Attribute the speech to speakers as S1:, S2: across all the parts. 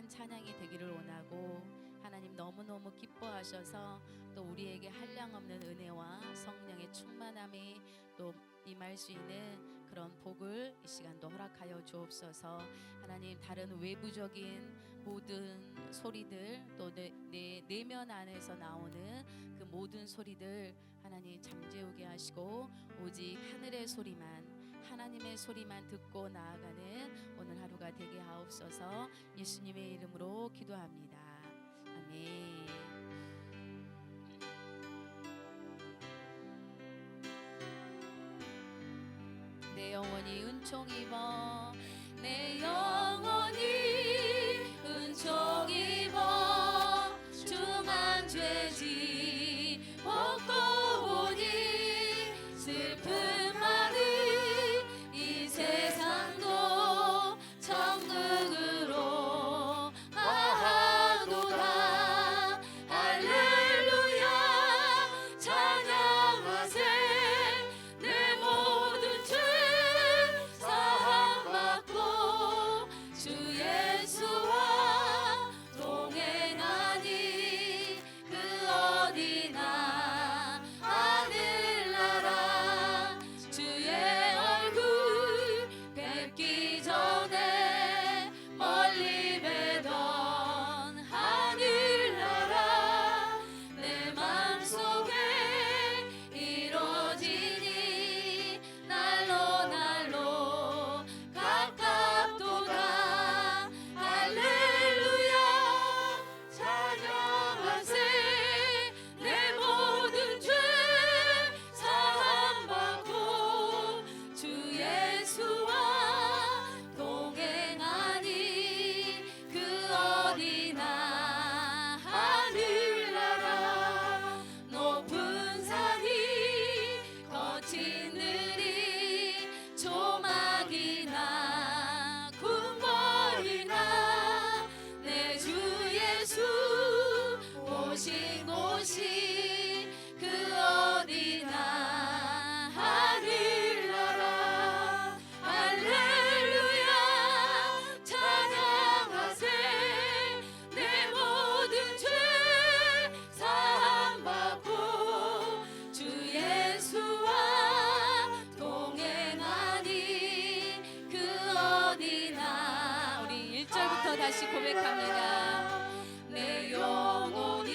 S1: 귀한 찬양이 되기를 원하고, 하나님 너무너무 기뻐하셔서 또 우리에게 한량없는 은혜와 성령의 충만함이 또 임할 수 있는 그런 복을 이 시간도 허락하여 주옵소서. 하나님, 다른 외부적인 모든 소리들, 또 내 내면 안에서 나오는 그 모든 소리들 하나님 잠재우게 하시고, 오직 하늘의 소리만, 하나님의 소리만 듣고 나아가는 오늘 하루가 되게 하옵소서. 예수님의 이름으로 기도합니다. 아멘. 내 영혼이 은총 입어, 내 영혼이 은총 입어, 중한 죄지 벗고 오니, 슬픈 많은 이 세상도 천국으로 가도다. 할렐루야 찬양하세. 내 모든 죄 사함받고 주 예수와 동행하니, 그 어디나 하늘나라. 주의 얼굴 뵙기 전에 멀리 뵈던 하늘나라, 내 맘속에 이루어지니 날로 날로 가깝도다. 할렐루야 찬양하세. 내 모든 죄 사함받고 주 예수와 동행하니, 그 어디나 하늘나라. 높은 산이 거친 들이 조막이나 궁궐이나, 내 주 예수 오신 곳이 그 어디나 하늘나라. 할렐루야 찬양하세. 내 모든 죄 사함받고 주 예수와 동행하니, 그 어디나. 우리 1절부터 다시 고백합니다. 내 영혼이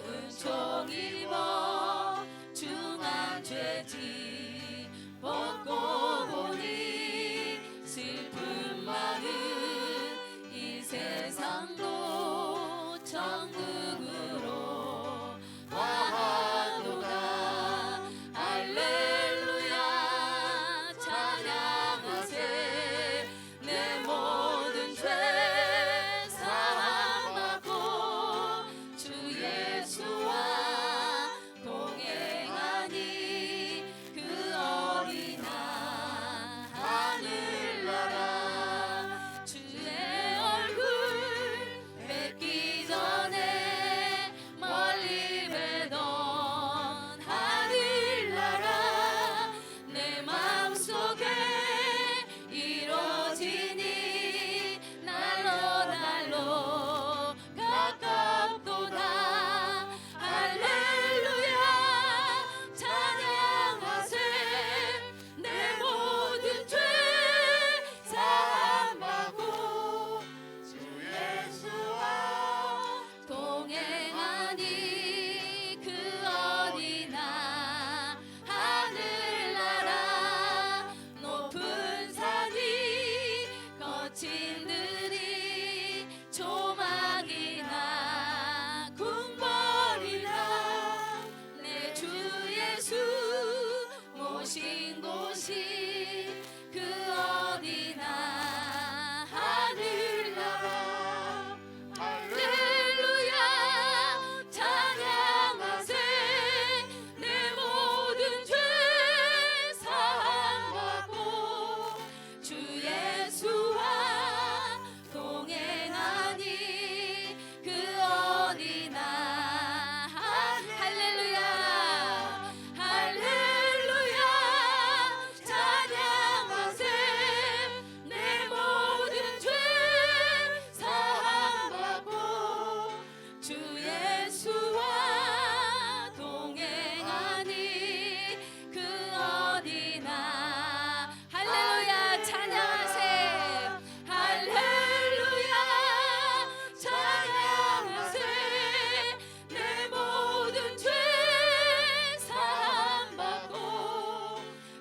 S1: 은총 입어, 중한 죄지 벗고 보니, 슬픔 많은 이 세상도 천국으로 가도다. 할렐루야 찬양하세. 내 모든 죄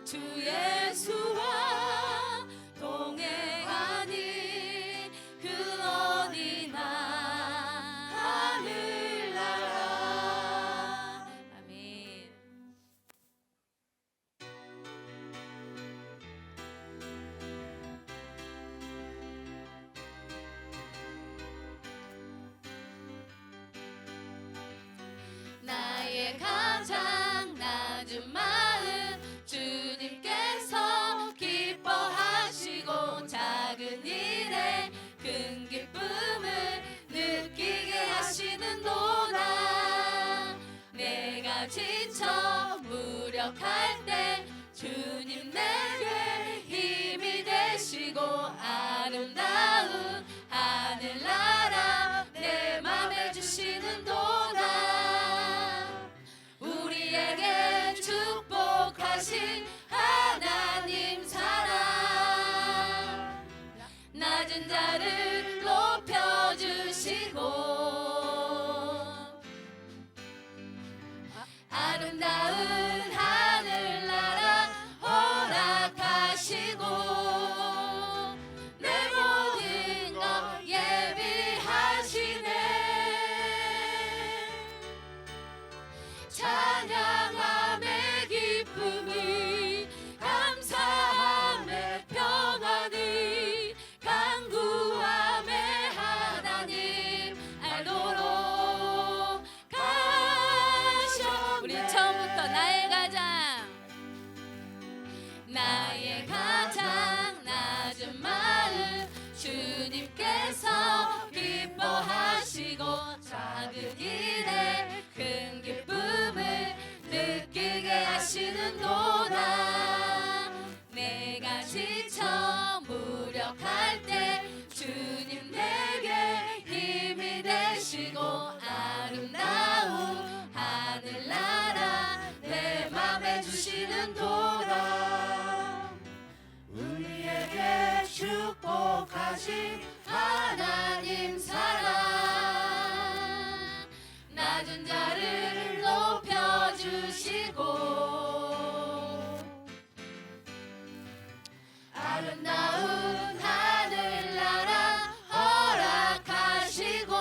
S1: 주 예수와 동행하니 그 어디나 하늘나라. 아멘. 나의 가장 낮은 마음 주님께서 기뻐하시고 작은 일에 큰 기쁨을 느끼게 하시는도다. 내가 지쳐 무력할 때 주님 내게 힘이 되시고 아름다운 하늘나라 내 맘에 주시는도다. 우리에게 축복하신 하나님 사랑, 낮은 자를 높여주시고 아름다운 하늘나라 허락하시고 내 모든 것 예비하시네. 찬양함의 기쁨이 감사함의 평안이 간구함의 하나님 알도록 가셔. 우리 처음부터 나의 가장 낮은 마음 주님께서 기뻐하시고 작은 일에 큰 기쁨을 느끼게 하시는도다. 내가 지쳐 무력할 때 주님 내게 힘이 되시고 아름다운 하늘나라 내 맘에 주시는도다. 우리에게 축복하신 하나님 사랑, 낮은 자를 높여주시고 아름다운 하늘나라 허락하시고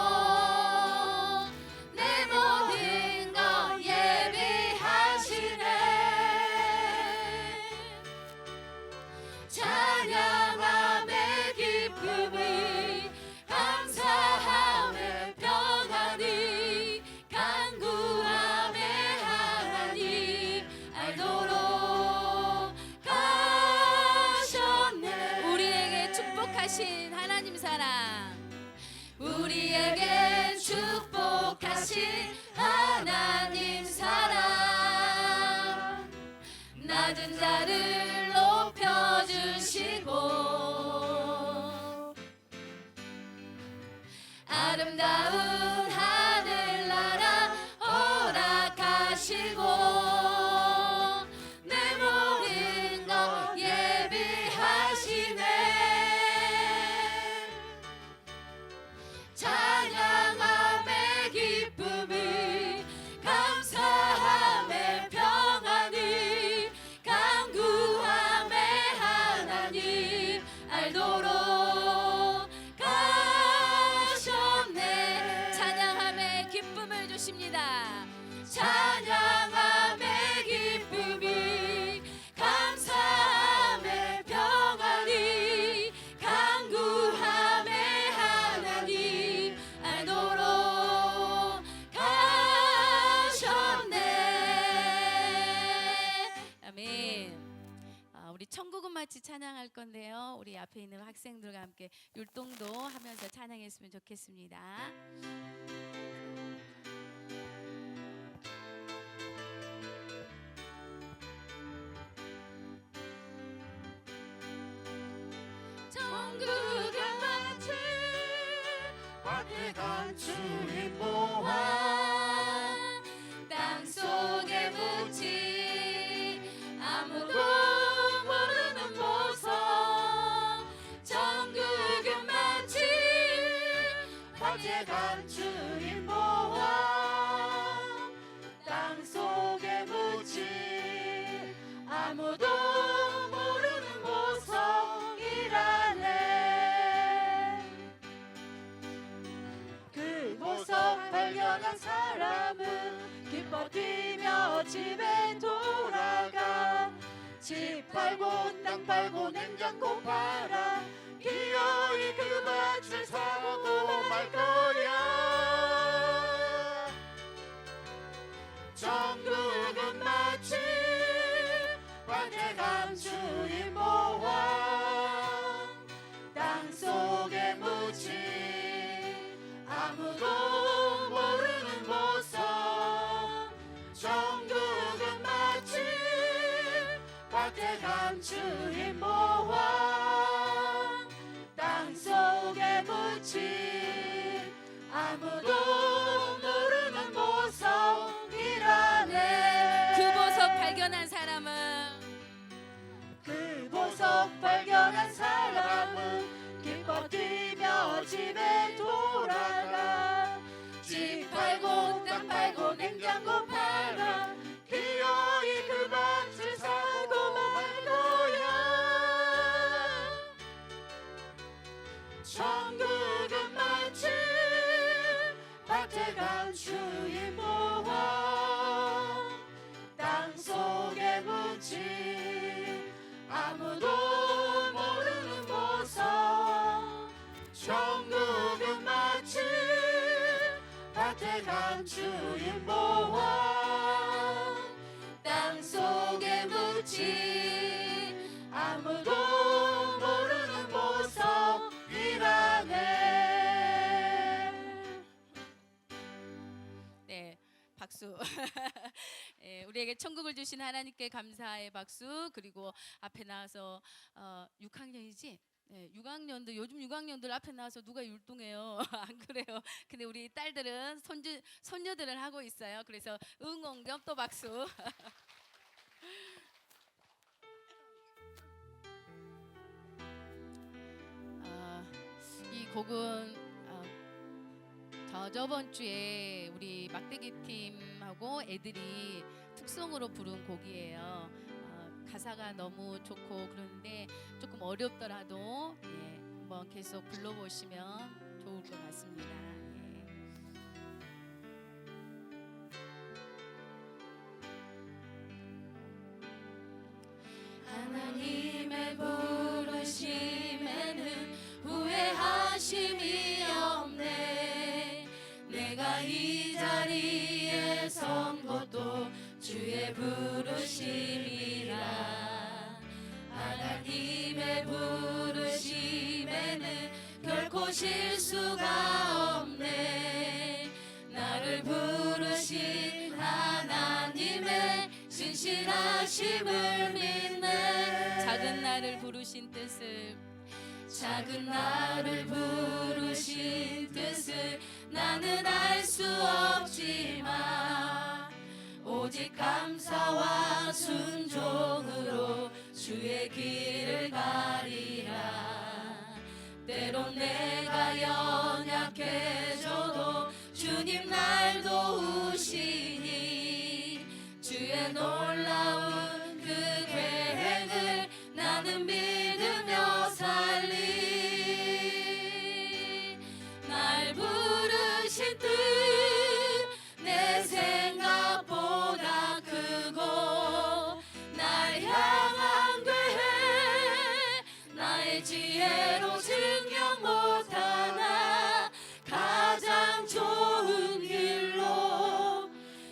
S1: 내 모든 것 예비하시네. 찬양함의 기쁨이 감사함의 평안이 간구함의 하나님 알도록 가셨네. 우리에게 축복하신 하나님 사랑, 우리에게 축복하신 하나님 사랑, 낮은 자를 높여주시고 아름다운 하늘나라 허락하시고 내 모든 것 예비하시네. 찬양함의 기쁨이 감사함의 평안이 간구함의 하나님 알도록 가셨네. 찬양함의 기쁨을 주십니다. 찬양함의 기쁨이 감사함의 평안이 간구함의 하나님 알도록 가셨네. 아멘. 우리 천국은 마치 찬양할 건데요. 우리 앞에 있는 학생들과 함께 율동도 하면서 찬양했으면 좋겠습니다. 천국은 마치
S2: 밖에 간 주님 보아
S1: 땅속에 묻힌 아무도 모르는 보석. 천국은 마치
S2: 밖에 간 주님 보아 땅속에 묻힌 아무도 뛰며 집에 돌아가 집 팔고 땅 팔고 냉장고 팔아 기어이 그 밭을 사고 말 거야. 천국은 마치 밭에 간 주인 모아 땅속에 묻힌 아무도 모르는 보석. 천국은 마치 밭에 간 주인 모아 땅속에 묻힌 아무도 모르는 보석이라네.
S1: 그 보석 발견한 사람은
S2: 그 보석 발견한 사람은 기뻐 뛰며 집에 돌아가 집 팔고 땅 팔고 냉장고 팔아 기어이 그 밭을 사고 말 거야. 천국은 마치 밭에 간 주인 모아 땅속에 묻힌 아무도 모르는 보석. 천국은 마치 밭에 간 주인 모아 땅속에 묻힌 아무도 모르는 보석이라네.
S1: 네, 박수. 예, 우리에게 천국을 주신 하나님께 감사의 박수. 그리고 앞에 나와서 6학년이지? 네, 6학년도 요즘 6학년들 앞에 나와서 누가 율동해요? 안 그래요? 근데 우리 딸들은 손녀들은 하고 있어요. 그래서 응원 겸 또 박수. 이 곡은 저번 주에 우리 막대기 팀하고 애들이 특성으로 부른 곡이에요. 가사가 너무 좋고 그런데 조금 어렵더라도 한번 계속 불러보시면 좋을 것 같습니다.
S2: 하나님의 부르심에는 후회하심이 없네. 내가 이 자리에 선 것도 주의 부르심이라. 하나님의 부르심에는 결코 실수가 없네. 나를 부르신 하나님의 신실하심을 믿네.
S1: 작은 나를 부르신 뜻을
S2: 작은 나를 부르신 뜻을 나는 알 수 없지만 오직 감사와 순종으로 주의 길을 가리라. 때론 내가 연약해져도 주님 날 도우시니 주의 놀라운 그 계획을 나는 믿으며 살리. 날 부르신 뜻 내 생각보다 크고 날 향한 계획 나의 지혜로 증명 못하나 가장 좋은 길로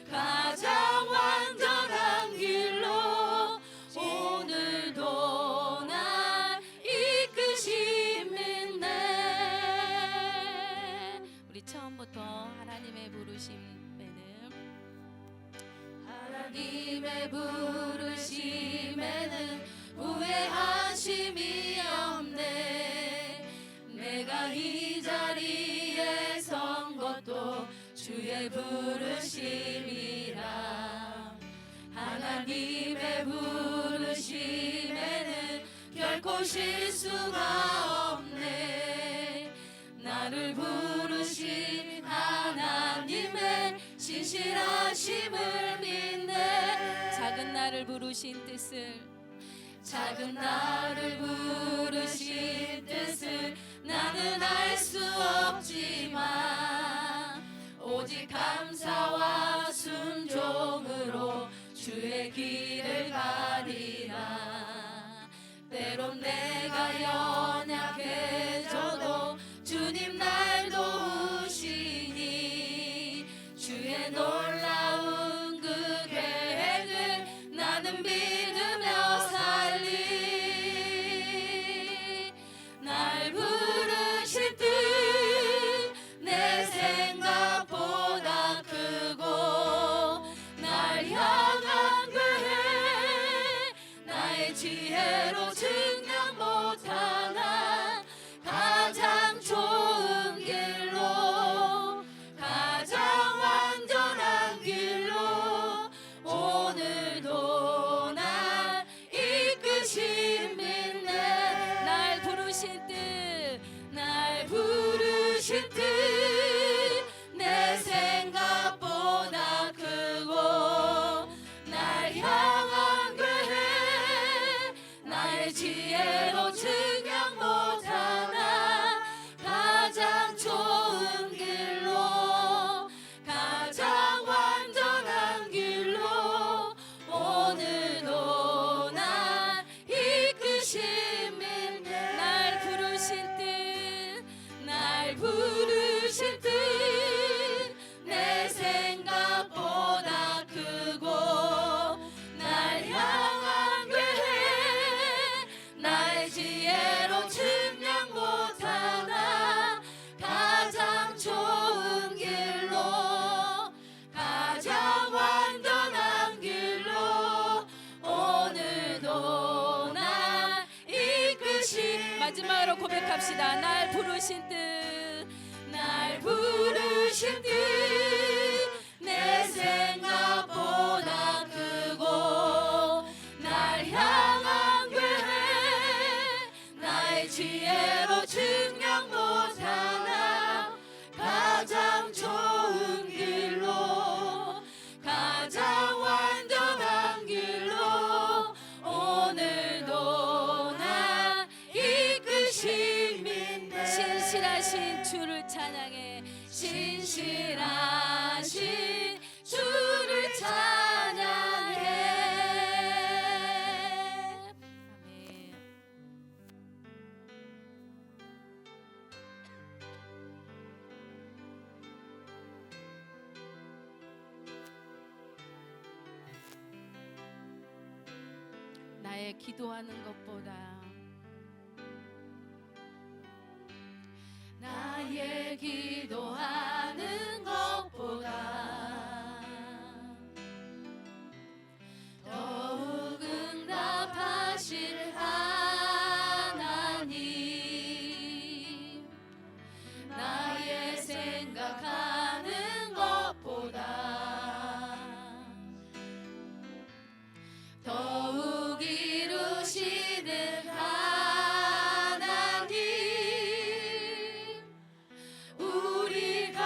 S2: 가장 완전한 길로 오늘도 날 이끄신 믿네.
S1: 우리 처음부터 하나님의 부르심에는
S2: 하나님의 부르심에는 후회하심이 없네. 내가 이 자리에 선 것도 주의 부르심이라. 하나님의 부르심에는 결코 실수가 없네. 나를 부르신 하나님의 신실하심을 믿네.
S1: 작은 나를 부르신 뜻을
S2: 작은 나를 부르신 뜻을 나는 알 수 없지만 오직 감사와 순종 때론 내가 연약해져도 주님 날 도우시니 주의 놀라운 그 계획을 나는 믿으며 살리. 날 부르실 듯 내 생각보다 크고 날 향한 계획 나의 지혜로 증명 못하나 가장 좋은 길로 가장 완전한 길로 오늘도 날 이끄신 믿네. 날 부르실 듯 날 부르실 듯 내 생각보다 크고 날 향한 계획 나의 지혜로 증명 못하나 가장 좋은 길로 가장 완전한 길로 오늘도 날 이끄신 믿네. 날 부르실 듯 날 부르실 듯 내 생각보다 크고 날 향한 계획 나의 지혜로 증명 못하나 가장 좋은 길로 가장 완전한 길로 오늘도 날 이끄신. 마지막으로 고백합시다. 날 부르신 듯 날 부르신 듯 내 생각보다 크고 날 향한 계획 나의 지혜로 증명 못하나 가장 좋은 길로 가장 완전한 길로 오늘도 날 이끄신 믿네. 신실하신 주를 찬양해. 신실하신 주를 찬양해.
S1: 아멘. 나의 기도하는 것보다
S2: 나의 기도하는 것보다 더욱 응답하실 하나님 나의 생각하는 것보다 더욱 이루시는 하나님 우리가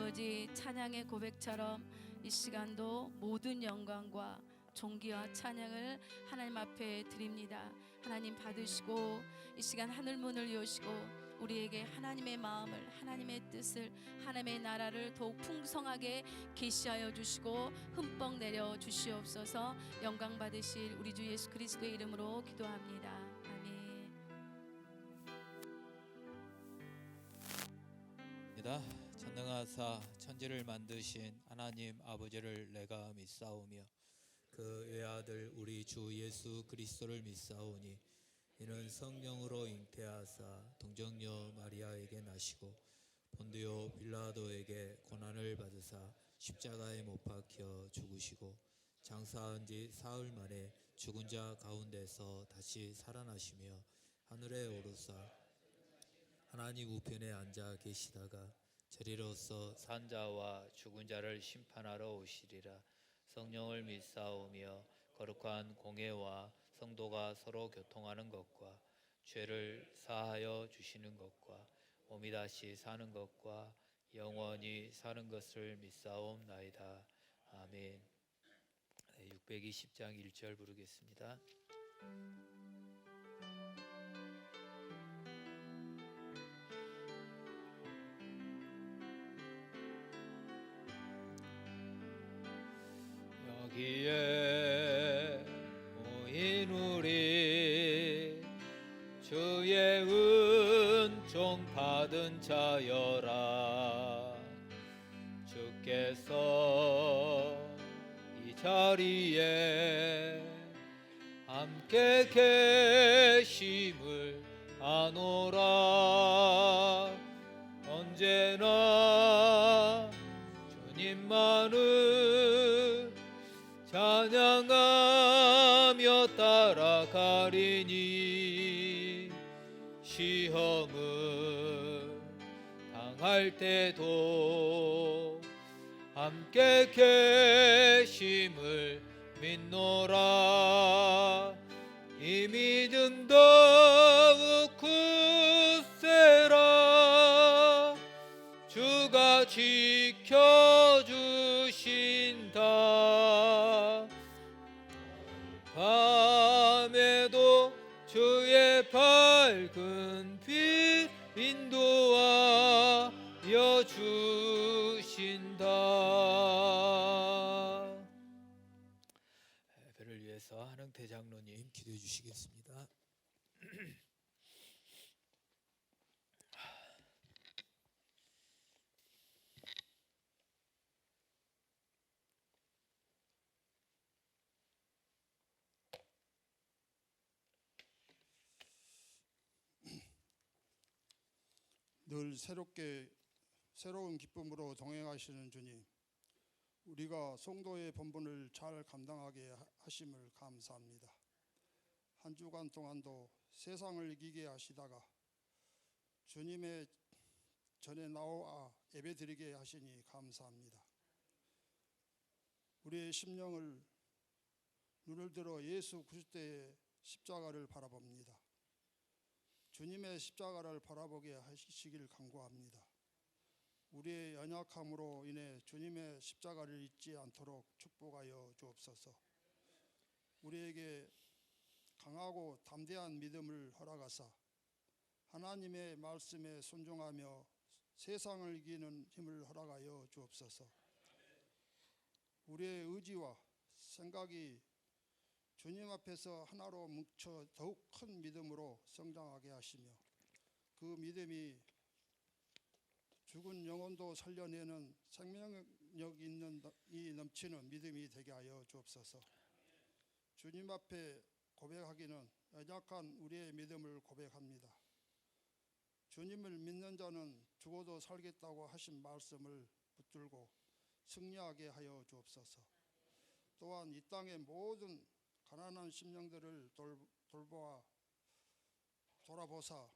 S1: 아버지 찬양의 고백처럼 이 시간도 모든 영광과 존귀와 찬양을 하나님 앞에 드립니다. 하나님 받으시고 이 시간 하늘 문을 여시고 우리에게 하나님의 마음을, 하나님의 뜻을, 하나님의 나라를 더욱 풍성하게 계시하여 주시고 흠뻑 내려 주시옵소서. 영광 받으실 우리 주 예수 그리스도의 이름으로 기도합니다. 아멘.
S3: 전능하사 천지를 만드신 하나님 아버지를 내가 믿사오며 그 외아들 우리 주 예수 그리스도를 믿사오니 이는 성령으로 잉태하사 동정녀 마리아에게 나시고 본디오 빌라도에게 고난을 받으사 십자가에 못 박혀 죽으시고 장사한 지 사흘 만에 죽은 자 가운데서 다시 살아나시며 하늘에 오르사 하나님 우편에 앉아 계시다가 저리로서 산 자와 죽은 자를 심판하러 오시리라. 성령을 믿사오며 거룩한 공회와 성도가 서로 교통하는 것과 죄를 사하여 주시는 것과 몸이 다시 사는 것과 영원히 사는 것을 믿사옵나이다. 아멘. 620장 1절 부르겠습니다. 여기에 모인 우리 주의 은총 받은 자여라. 주께서 이 자리에 함께 계심을 아노라. 언제나 주님만을 찬양하며 따라가리니 시험을 당할 때도 함께 계심을 믿노라. 이 믿음 더욱 굳세라. 주가 지켜주신다. 밤에도 주의 밝은 빛 인도하여 주신다. 예배를 위해서 한흥태 장로님 기도해 주시겠습니다.
S4: 늘 새로운 기쁨으로 동행하시는 주님, 우리가 성도의 본분을 잘 감당하게 하심을 감사합니다. 한 주간 동안도 세상을 이기게 하시다가 주님의 전에 나와 예배드리게 하시니 감사합니다. 우리의 심령을 눈을 들어 예수 그리스도의 십자가를 바라봅니다. 주님의 십자가를 바라보게 하시길 간구합니다. 우리의 연약함으로 인해 주님의 십자가를 잊지 않도록 축복하여 주옵소서. 우리에게 강하고 담대한 믿음을 허락하사 하나님의 말씀에 순종하며 세상을 이기는 힘을 허락하여 주옵소서. 우리의 의지와 생각이 주님 앞에서 하나로 뭉쳐 더욱 큰 믿음으로 성장하게 하시며 그 믿음이 죽은 영혼도 살려내는 생명력 있는 이 넘치는 믿음이 되게 하여 주옵소서. 주님 앞에 고백하기는 연약한 우리의 믿음을 고백합니다. 주님을 믿는 자는 죽어도 살겠다고 하신 말씀을 붙들고 승리하게 하여 주옵소서. 또한 이 땅의 모든 가난한 심령들을 돌아보사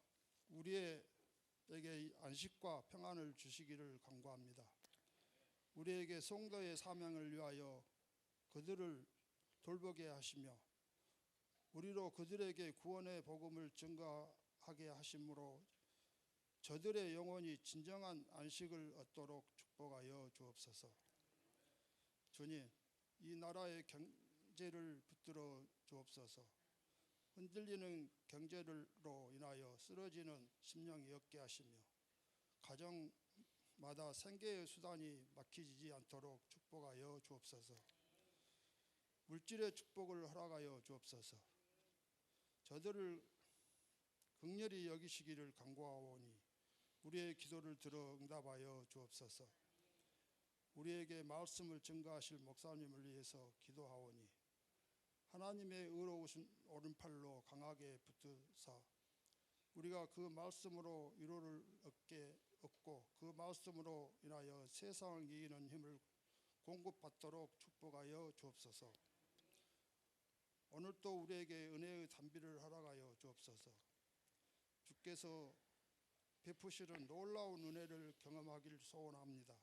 S4: 우리에게 안식과 평안을 주시기를 간구합니다. 우리에게 성도의 사명을 위하여 그들을 돌보게 하시며 우리로 그들에게 구원의 복음을 증거하게 하심으로 저들의 영혼이 진정한 안식을 얻도록 축복하여 주옵소서. 주님, 이 나라의 경제를 붙들어 주옵소서. 흔들리는 경제로 인하여 쓰러지는 심령이 없게 하시며 가정마다 생계의 수단이 막히지 않도록 축복하여 주옵소서. 물질의 축복을 허락하여 주옵소서. 저들을 긍휼히 여기시기를 간구하오니 우리의 기도를 들어 응답하여 주옵소서. 우리에게 말씀을 증거하실 목사님을 위해서 기도하오니 하나님의 의로우신 오른팔로 강하게 붙드사 우리가 그 말씀으로 위로를 얻고 그 말씀으로 인하여 세상을 이기는 힘을 공급받도록 축복하여 주옵소서. 오늘도 우리에게 은혜의 단비를 허락하여 주옵소서. 주께서 베푸시는 놀라운 은혜를 경험하기를 소원합니다.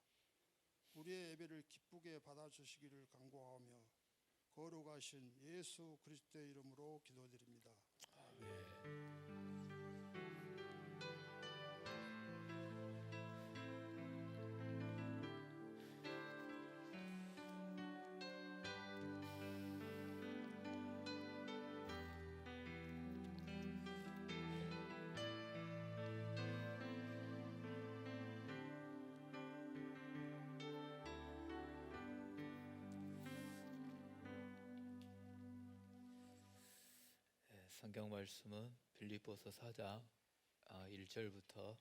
S4: 우리의 예배를 기쁘게 받아주시기를 간구하며 거룩하신 예수 그리스도의 이름으로 기도드립니다.
S3: 성경 말씀은 빌립보서 4장 1절부터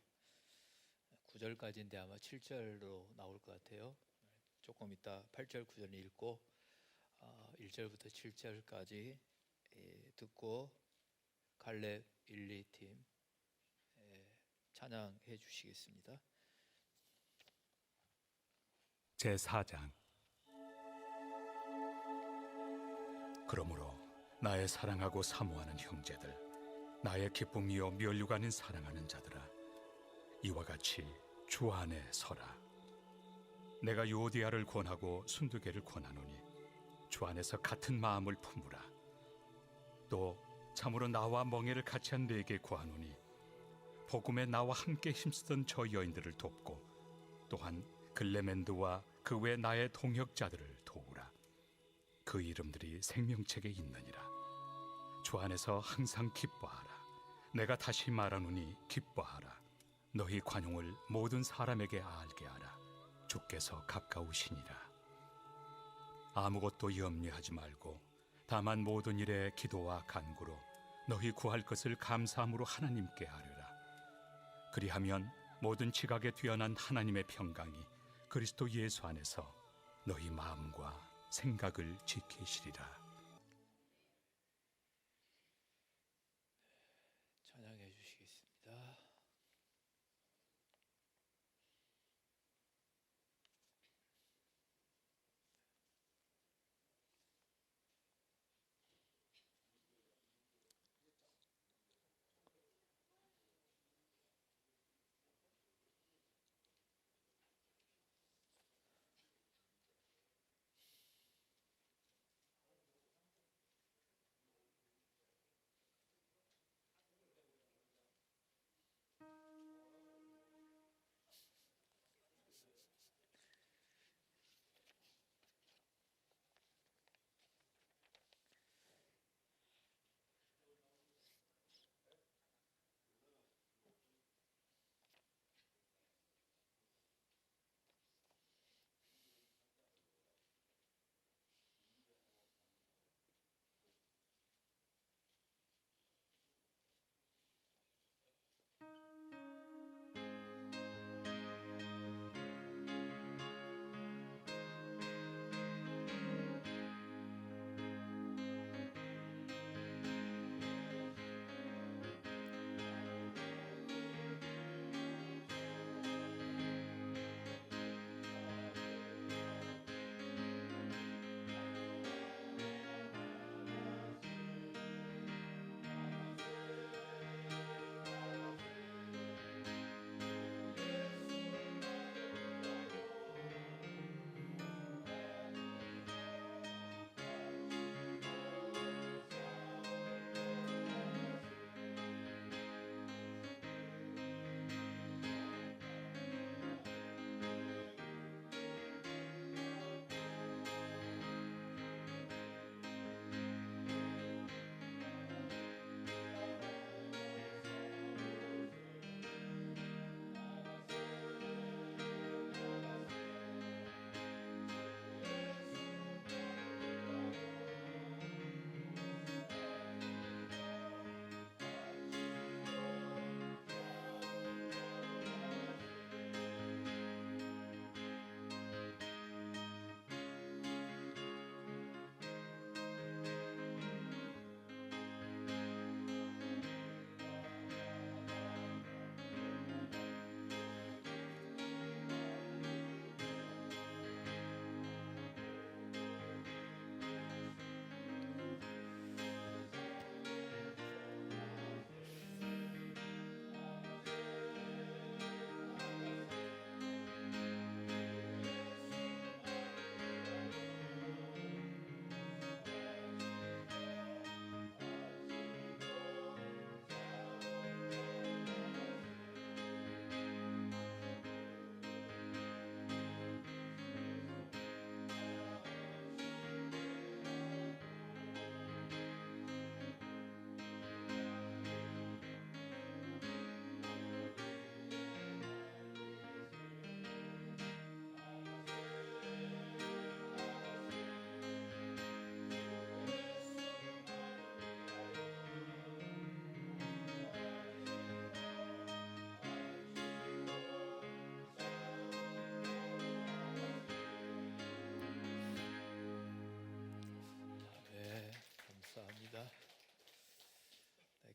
S3: 9절까지인데 아마 7절로 나올 것 같아요. 조금 이따 8절 9절 읽고 1절부터 7절까지 듣고 갈렙 1, 2팀 찬양해 주시겠습니다.
S5: 제4장. 그러므로 나의 사랑하고 사모하는 형제들, 나의 기쁨이요 면류가 아닌 사랑하는 자들아, 이와 같이 주 안에 서라. 내가 요디아를 권하고 순두개를 권하노니 주 안에서 같은 마음을 품으라. 또 참으로 나와 멍에를 같이 한 네게 구하노니 복음에 나와 함께 힘쓰던 저 여인들을 돕고 또한 글레멘드와 그 외 나의 동역자들을 도우라. 그 이름들이 생명책에 있느니라. 주 안에서 항상 기뻐하라. 내가 다시 말하노니 기뻐하라. 너희 관용을 모든 사람에게 알게 하라. 주께서 가까우시니라. 아무것도 염려하지 말고 다만 모든 일에 기도와 간구로 너희 구할 것을 감사함으로 하나님께 아뢰라. 그리하면 모든 지각에 뛰어난 하나님의 평강이 그리스도 예수 안에서 너희 마음과 생각을 지키시리라.
S3: 찬양해 주시겠습니다.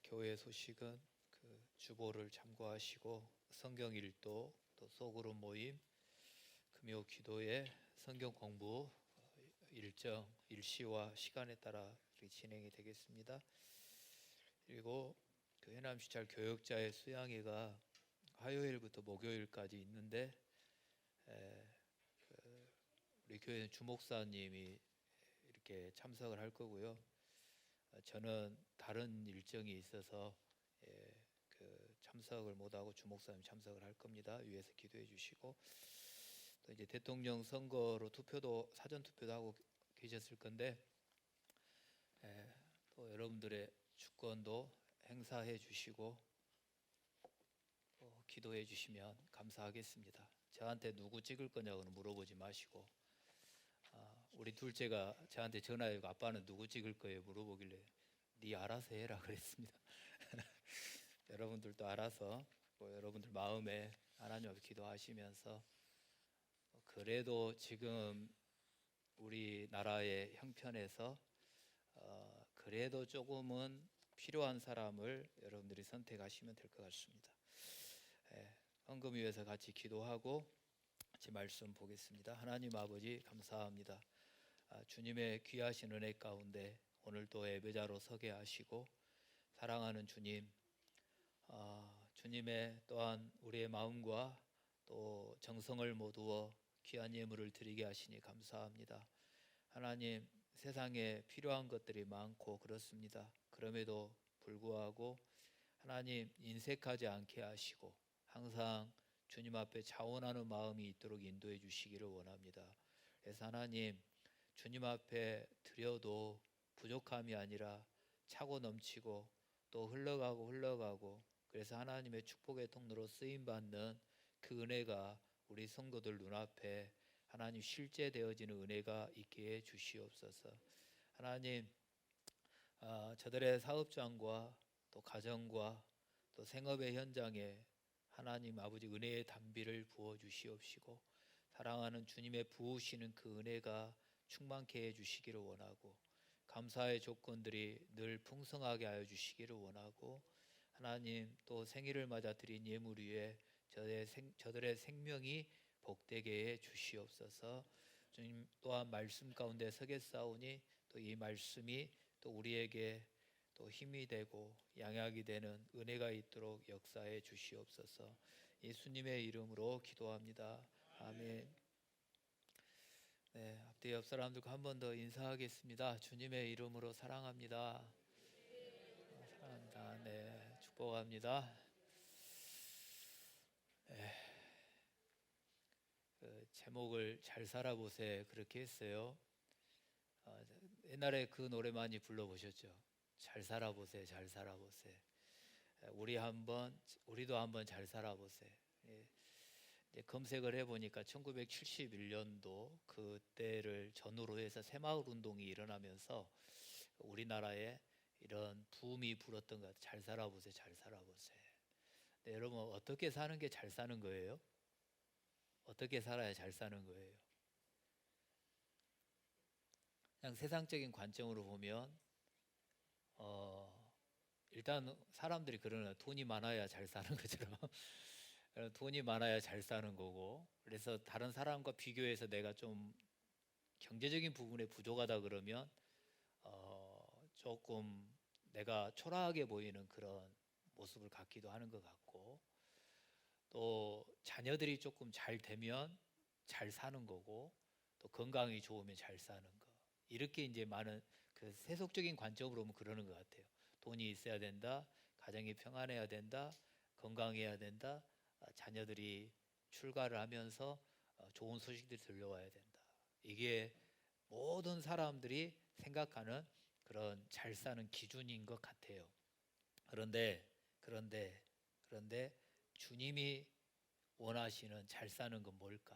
S6: 교회 소식은 그 주보를 참고하시고 성경 일도 또 소그룹 모임 금요 기도회 성경 공부 일정 일시와 시간에 따라 이렇게 진행이 되겠습니다. 그리고 그 해남시찰 교역자의 수양회가 화요일부터 목요일까지 있는데 우리 교회 주목사님이 이렇게 참석을 할 거고요. 저는 다른 일정이 있어서 참석을 못하고 주목사님 참석을 할 겁니다. 위에서 기도해 주시고 또 이제 대통령 선거로 투표도 사전 투표도 하고 계셨을 건데 또 여러분들의 주권도 행사해 주시고 또 기도해 주시면 감사하겠습니다. 저한테 누구 찍을 거냐고는 물어보지 마시고 우리 둘째가 저한테 전화해서 아빠는 누구 찍을 거예요 물어보길래 네 알아서 해라 그랬습니다. 여러분들도 알아서 여러분들 마음에 하나님 앞에 기도하시면서 그래도 지금 우리나라의 형편에서 그래도 조금은 필요한 사람을 여러분들이 선택하시면 될 것 같습니다. 헌금 위해서 같이 기도하고 같이 말씀 보겠습니다. 하나님 아버지 감사합니다. 주님의 귀하신 은혜 가운데 오늘도 예배자로 서게 하시고 사랑하는 주님, 주님의 또한 우리의 마음과 또 정성을 모두어 귀한 예물을 드리게 하시니 감사합니다. 하나님, 세상에 필요한 것들이 많고 그렇습니다. 그럼에도 불구하고 하나님 인색하지 않게 하시고 항상 주님 앞에 자원하는 마음이 있도록 인도해 주시기를 원합니다. 그래서 하나님 주님 앞에 드려도 부족함이 아니라 차고 넘치고 또 흘러가고 그래서 하나님의 축복의 통로로 쓰임받는 그 은혜가 우리 성도들 눈앞에 하나님 실제되어지는 은혜가 있게 해 주시옵소서. 하나님 저들의 사업장과 또 가정과 또 생업의 현장에 하나님 아버지 은혜의 단비를 부어 주시옵시고 사랑하는 주님의 부으시는 그 은혜가 충만케 해 주시기를 원하고 감사의 조건들이 늘 풍성하게 하여 주시기를 원하고 하나님 또 생일을 맞아 드린 예물 위에 저들의 생명이 복되게 해 주시옵소서. 주님 또한 말씀 가운데 서겠사오니 또 이 말씀이 또 우리에게 또 힘이 되고 양약이 되는 은혜가 있도록 역사해 주시옵소서. 예수님의 이름으로 기도합니다. 아멘. 네, 앞뒤 옆 사람들과 한 번 더 인사하겠습니다. 주님의 이름으로 사랑합니다. 사랑합니다. 네, 축복합니다. 네, 제목을 잘 살아보세 그렇게 했어요. 옛날에 그 노래 많이 불러보셨죠? 잘 살아보세, 잘 살아보세. 우리도 한번 잘 살아보세. 이제 검색을 해보니까 1971년도 그때를 전후로 해서 새마을 운동이 일어나면서 우리나라에 이런 붐이 불었던 것 같아요. 잘 살아보세, 잘 살아보세. 네, 여러분 어떻게 사는 게 잘 사는 거예요? 어떻게 살아야 잘 사는 거예요? 그냥 세상적인 관점으로 보면 일단 사람들이 그러는 돈이 많아야 잘 사는 것처럼 돈이 많아야 잘 사는 거고 그래서 다른 사람과 비교해서 내가 좀 경제적인 부분에 부족하다 그러면 조금 내가 초라하게 보이는 그런 모습을 갖기도 하는 것 같고 또 자녀들이 조금 잘 되면 잘 사는 거고 또 건강이 좋으면 잘 사는 거 이렇게 이제 많은 그 세속적인 관점으로 보면 그러는 것 같아요. 돈이 있어야 된다, 가정이 평안해야 된다, 건강해야 된다, 자녀들이 출가를 하면서 좋은 소식들이 들려와야 된다. 이게 모든 사람들이 생각하는 그런 잘 사는 기준인 것 같아요. 그런데 주님이 원하시는 잘 사는 건 뭘까?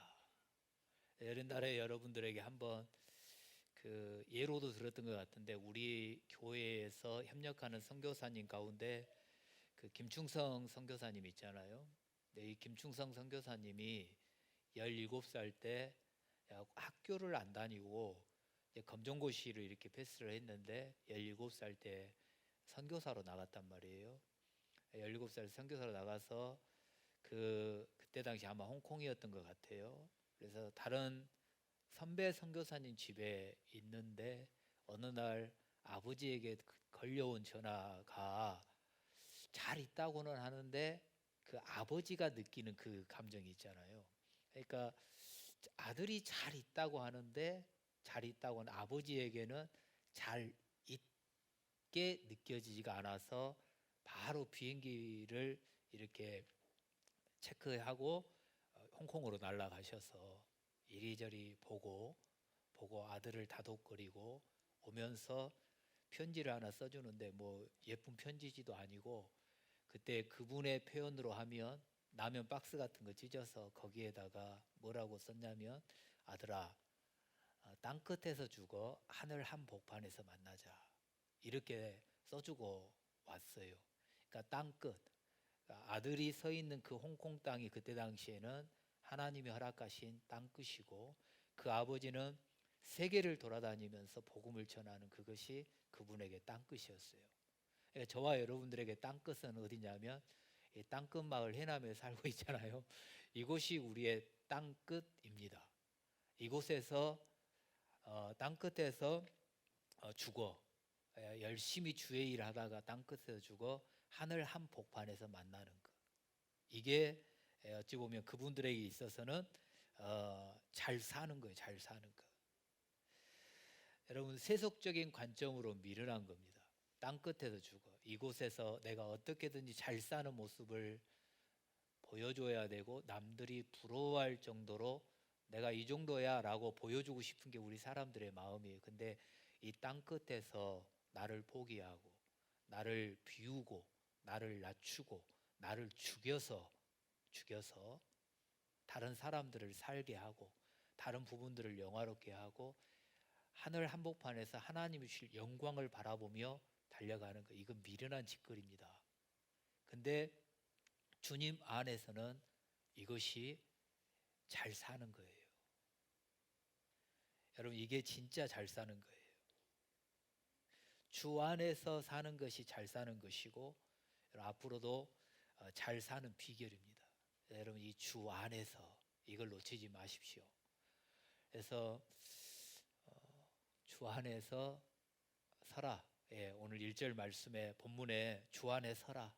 S6: 옛날에 여러분들에게 한번 그 예로도 들었던 것 같은데 우리 교회에서 협력하는 선교사님 가운데 그 김충성 선교사님 있잖아요. 네, 이 김충성 선교사님이 17살 때 학교를 안 다니고 검정고시를 이렇게 패스를 했는데 17살 때 선교사로 나갔단 말이에요. 17살 선교사로 나가서 그때 당시 아마 홍콩이었던 것 같아요. 그래서 다른 선배 선교사님 집에 있는데 어느 날 아버지에게 걸려온 전화가 잘 있다고는 하는데 그 아버지가 느끼는 그 감정이 있잖아요. 그러니까 아들이 잘 있다고 하는데 잘 있다고는 아버지에게는 잘 있게 느껴지지가 않아서 바로 비행기를 이렇게 체크하고 홍콩으로 날아가셔서 이리저리 보고 아들을 다독거리고 오면서 편지를 하나 써주는데 뭐 예쁜 편지지도 아니고 그때 그분의 표현으로 하면 라면 박스 같은 거 찢어서 거기에다가 뭐라고 썼냐면 아들아 땅 끝에서 죽어 하늘 한복판에서 만나자 이렇게 써주고 왔어요. 그러니까 땅 끝. 그러니까 아들이 서 있는 그 홍콩 땅이 그때 당시에는 하나님이 허락하신 땅 끝이고 그 아버지는 세계를 돌아다니면서 복음을 전하는 그것이 그분에게 땅 끝이었어요. 그러니까 저와 여러분들에게 땅 끝은 어디냐면 이 땅끝 마을 해남에 살고 있잖아요. 이곳이 우리의 땅 끝입니다. 이곳에서 땅 끝에서 죽어 열심히 주의 일을 하다가 땅 끝에서 죽어 하늘 한복판에서 만나는 것. 이게 어찌 보면 그분들에게 있어서는 잘 사는 거예요. 잘 사는 거. 여러분 세속적인 관점으로 미련한 겁니다. 땅 끝에서 죽어 이곳에서 내가 어떻게든지 잘 사는 모습을 보여줘야 되고 남들이 부러워할 정도로 내가 이 정도야 라고 보여주고 싶은 게 우리 사람들의 마음이에요. 근데 이 땅 끝에서 나를 포기하고 나를 비우고 나를 낮추고 나를 죽여서 다른 사람들을 살게 하고 다른 부분들을 영화롭게 하고 하늘 한복판에서 하나님이 주실 영광을 바라보며 달려가는 거 이건 미련한 짓거리입니다. 근데 주님 안에서는 이것이 잘 사는 거예요. 여러분 이게 진짜 잘 사는 거예요. 주 안에서 사는 것이 잘 사는 것이고 앞으로도 잘 사는 비결입니다. 여러분 이 주 안에서 이걸 놓치지 마십시오. 그래서 주 안에서 서라. 예, 오늘 1절 말씀에 본문에 주 안에 서라.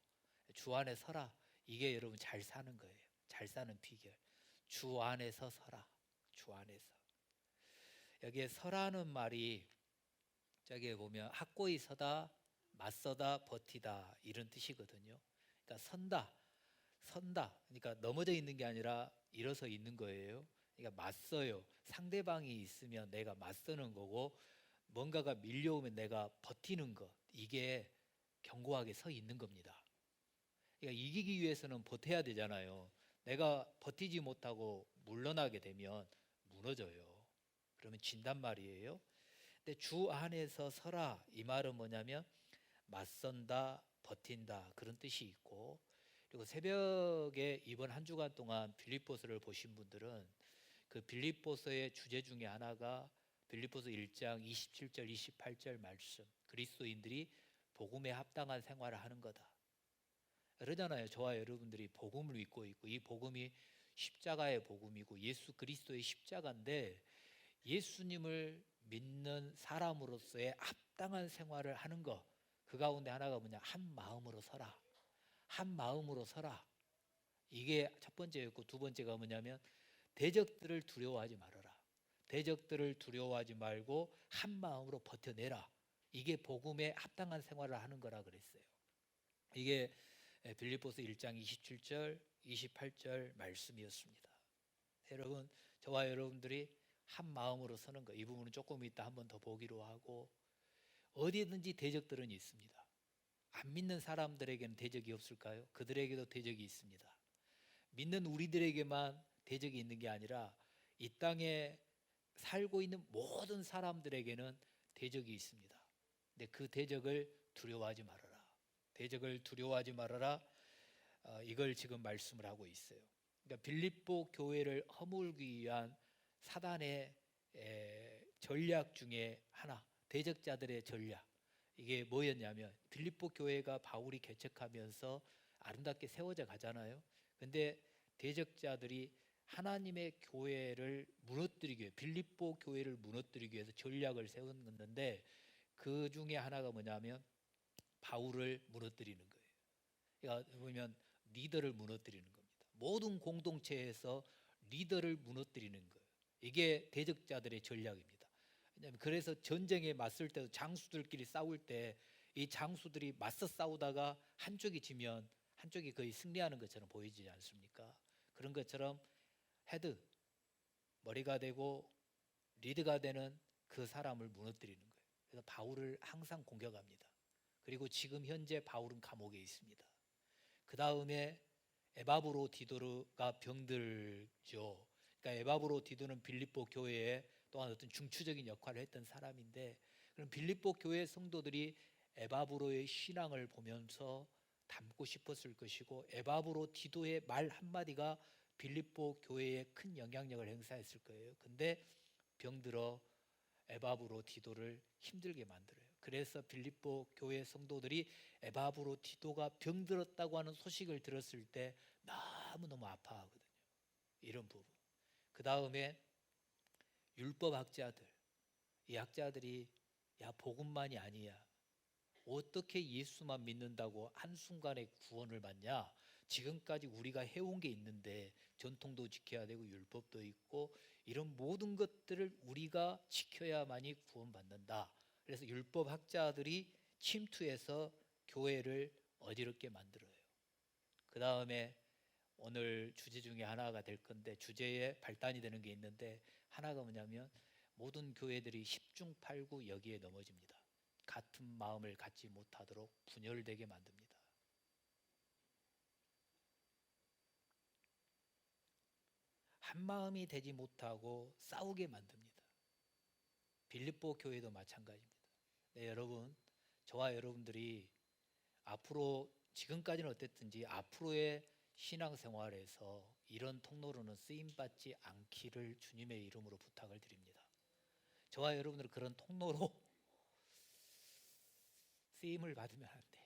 S6: 주 안에 서라. 이게 여러분 잘 사는 거예요. 잘 사는 비결. 주 안에서 서라. 주 안에서. 여기에 서라는 말이 저기에 보면 확고히 서다, 맞서다, 버티다 이런 뜻이거든요. 그러니까 선다. 그러니까 넘어져 있는 게 아니라 일어서 있는 거예요. 그러니까 맞서요. 상대방이 있으면 내가 맞서는 거고 뭔가가 밀려오면 내가 버티는 것. 이게 견고하게 서 있는 겁니다. 그러니까 이기기 위해서는 버텨야 되잖아요. 내가 버티지 못하고 물러나게 되면 무너져요. 그러면 진단 말이에요. 근데 주 안에서 서라 이 말은 뭐냐면 맞선다, 버틴다 그런 뜻이 있고 그리고 새벽에 이번 한 주간 동안 빌립보서를 보신 분들은 그 빌립보서의 주제 중에 하나가 빌립보서 1장 27절 28절 말씀 그리스도인들이 복음에 합당한 생활을 하는 거다. 그러잖아요. 저와 여러분들이 복음을 믿고 있고 이 복음이 십자가의 복음이고 예수 그리스도의 십자가인데 예수님을 믿는 사람으로서의 합당한 생활을 하는 것 그 가운데 하나가 뭐냐 한 마음으로 서라. 한 마음으로 서라. 이게 첫 번째였고 두 번째가 뭐냐면 대적들을 두려워하지 말아라. 대적들을 두려워하지 말고 한 마음으로 버텨내라. 이게 복음에 합당한 생활을 하는 거라 그랬어요. 이게 빌립보서 1장 27절 28절 말씀이었습니다. 여러분 저와 여러분들이 한 마음으로 서는 거 이 부분은 조금 이따 한 번 더 보기로 하고 어디든지 대적들은 있습니다. 안 믿는 사람들에게는 대적이 없을까요? 그들에게도 대적이 있습니다. 믿는 우리들에게만 대적이 있는 게 아니라 이 땅에 살고 있는 모든 사람들에게는 대적이 있습니다. 근데 그 대적을 두려워하지 말아라. 대적을 두려워하지 말아라. 이걸 지금 말씀을 하고 있어요. 그러니까 빌립보 교회를 허물기 위한 사단의 전략 중에 하나, 대적자들의 전략. 이게 뭐였냐면 빌립보 교회가 바울이 개척하면서 아름답게 세워져 가잖아요. 근데 대적자들이 하나님의 교회를 무너뜨리기 위해 빌립보 교회를 무너뜨리기 위해서 전략을 세웠는데 그 중에 하나가 뭐냐면 바울을 무너뜨리는 거예요. 그러니까 보면 리더를 무너뜨리는 겁니다. 모든 공동체에서 리더를 무너뜨리는 거예요. 이게 대적자들의 전략입니다. 왜냐하면 그래서 전쟁에 맞설 때도 장수들끼리 싸울 때 이 장수들이 맞서 싸우다가 한쪽이 지면 한쪽이 거의 승리하는 것처럼 보이지 않습니까? 그런 것처럼 헤드, 머리가 되고 리드가 되는 그 사람을 무너뜨리는 거예요. 그래서 바울을 항상 공격합니다. 그리고 지금 현재 바울은 감옥에 있습니다. 그 다음에 에바브로 디도가 병들죠. 그러니까 에바브로 디도는 빌립보 교회에 또한 어떤 중추적인 역할을 했던 사람인데, 그럼 빌립보 교회 성도들이 에바브로의 신앙을 보면서 닮고 싶었을 것이고 에바브로 디도의 말 한마디가 빌립보 교회에 큰 영향력을 행사했을 거예요. 근데 병들어 에바브로 디도를 힘들게 만들어요. 그래서 빌립보 교회 성도들이 에바브로 디도가 병들었다고 하는 소식을 들었을 때 너무너무 아파하거든요. 이런 부분. 그 다음에 율법학자들, 이 학자들이 야 복음만이 아니야, 어떻게 예수만 믿는다고 한순간에 구원을 받냐, 지금까지 우리가 해온 게 있는데 전통도 지켜야 되고 율법도 있고 이런 모든 것들을 우리가 지켜야만이 구원받는다. 그래서 율법학자들이 침투해서 교회를 어지럽게 만들어요. 그 다음에 오늘 주제 중에 하나가 될 건데, 주제에 발단이 되는 게 있는데 하나가 뭐냐면 모든 교회들이 10중 8구 여기에 넘어집니다. 같은 마음을 갖지 못하도록 분열되게 만듭니다. 한 마음이 되지 못하고 싸우게 만듭니다. 빌립보 교회도 마찬가지입니다. 네, 여러분, 저와 여러분들이 앞으로 지금까지는 어땠든지 앞으로의 신앙생활에서 이런 통로로는 쓰임받지 않기를 주님의 이름으로 부탁을 드립니다. 저와 여러분들은 그런 통로로 쓰임을 받으면 안 돼요.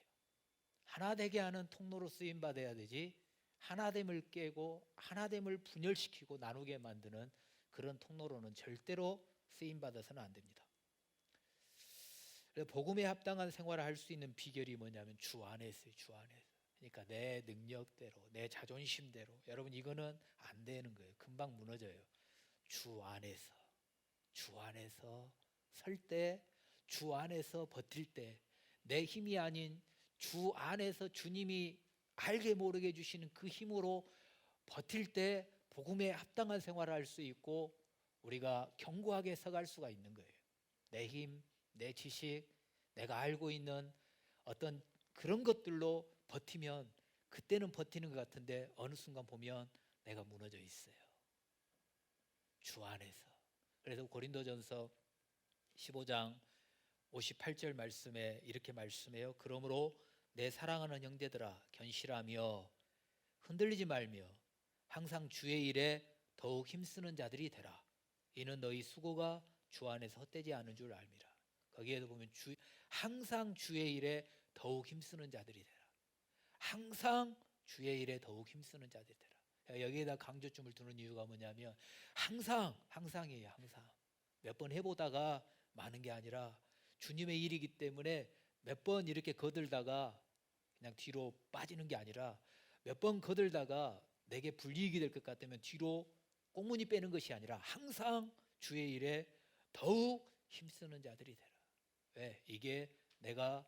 S6: 하나 되게 하는 통로로 쓰임 받아야 되지, 하나됨을 깨고 하나됨을 분열시키고 나누게 만드는 그런 통로로는 절대로 쓰임 받아서는 안 됩니다. 그래서 복음에 합당한 생활을 할 수 있는 비결이 뭐냐면 주 안에 있어요. 주 안에. 그러니까 내 능력대로, 내 자존심대로. 여러분, 이거는 안 되는 거예요. 금방 무너져요. 주 안에서 설 때, 주 안에서 버틸 때, 내 힘이 아닌 주 안에서 주님이 알게 모르게 주시는 그 힘으로 버틸 때 복음에 합당한 생활을 할 수 있고 우리가 견고하게 서갈 수가 있는 거예요. 내 힘, 내 지식, 내가 알고 있는 어떤 그런 것들로 버티면 그때는 버티는 것 같은데 어느 순간 보면 내가 무너져 있어요. 주 안에서. 그래서 고린도전서 15장 58절 말씀에 이렇게 말씀해요. 그러므로 내 사랑하는 형제들아, 견실하며 흔들리지 말며 항상 주의 일에 더욱 힘쓰는 자들이 되라. 이는 너희 수고가 주 안에서 헛되지 않은 줄 알미라. 거기에도 보면 항상 주의 일에 더욱 힘쓰는 자들이 되라. 항상 주의 일에 더욱 힘쓰는 자들이 되라. 여기에다 강조점을 두는 이유가 뭐냐면 항상이에요. 항상. 몇 번 해보다가 많은 게 아니라 주님의 일이기 때문에 몇 번 이렇게 거들다가 그냥 뒤로 빠지는 게 아니라 몇 번 거들다가 내게 불이익이 될 것 같으면 뒤로 꽁무니 빼는 것이 아니라 항상 주의 일에 더욱 힘쓰는 자들이 되라. 왜? 이게 내가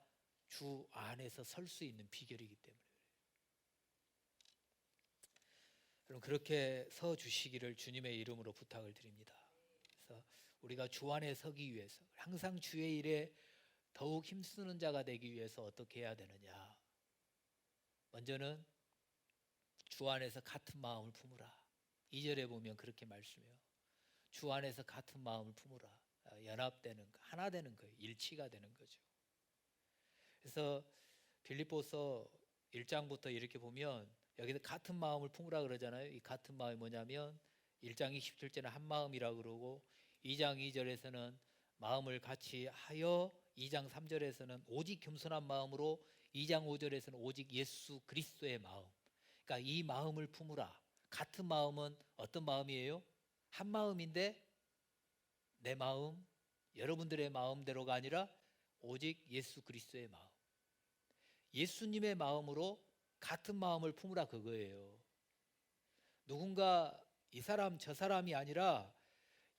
S6: 주 안에서 설 수 있는 비결이기 때문에. 그럼 그렇게 서 주시기를 주님의 이름으로 부탁을 드립니다. 그래서 우리가 주 안에 서기 위해서 항상 주의 일에 더욱 힘쓰는 자가 되기 위해서 어떻게 해야 되느냐? 먼저는 주 안에서 같은 마음을 품으라. 2절에 보면 그렇게 말씀해요. 주 안에서 같은 마음을 품으라. 연합되는 거, 하나 되는 거예요. 일치가 되는 거죠. 그래서 빌립보서 1장부터 이렇게 보면 여기서 같은 마음을 품으라 그러잖아요. 이 같은 마음이 뭐냐면 1장 27절에는 한 마음이라 그러고 2장 2절에서는 마음을 같이 하여 2장 3절에서는 오직 겸손한 마음으로, 2장 5절에서는 오직 예수 그리스도의 마음. 그러니까 이 마음을 품으라. 같은 마음은 어떤 마음이에요? 한 마음인데 내 마음, 여러분들의 마음대로가 아니라 오직 예수 그리스도의 마음. 예수님의 마음으로 같은 마음을 품으라 그거예요. 누군가 이 사람 저 사람이 아니라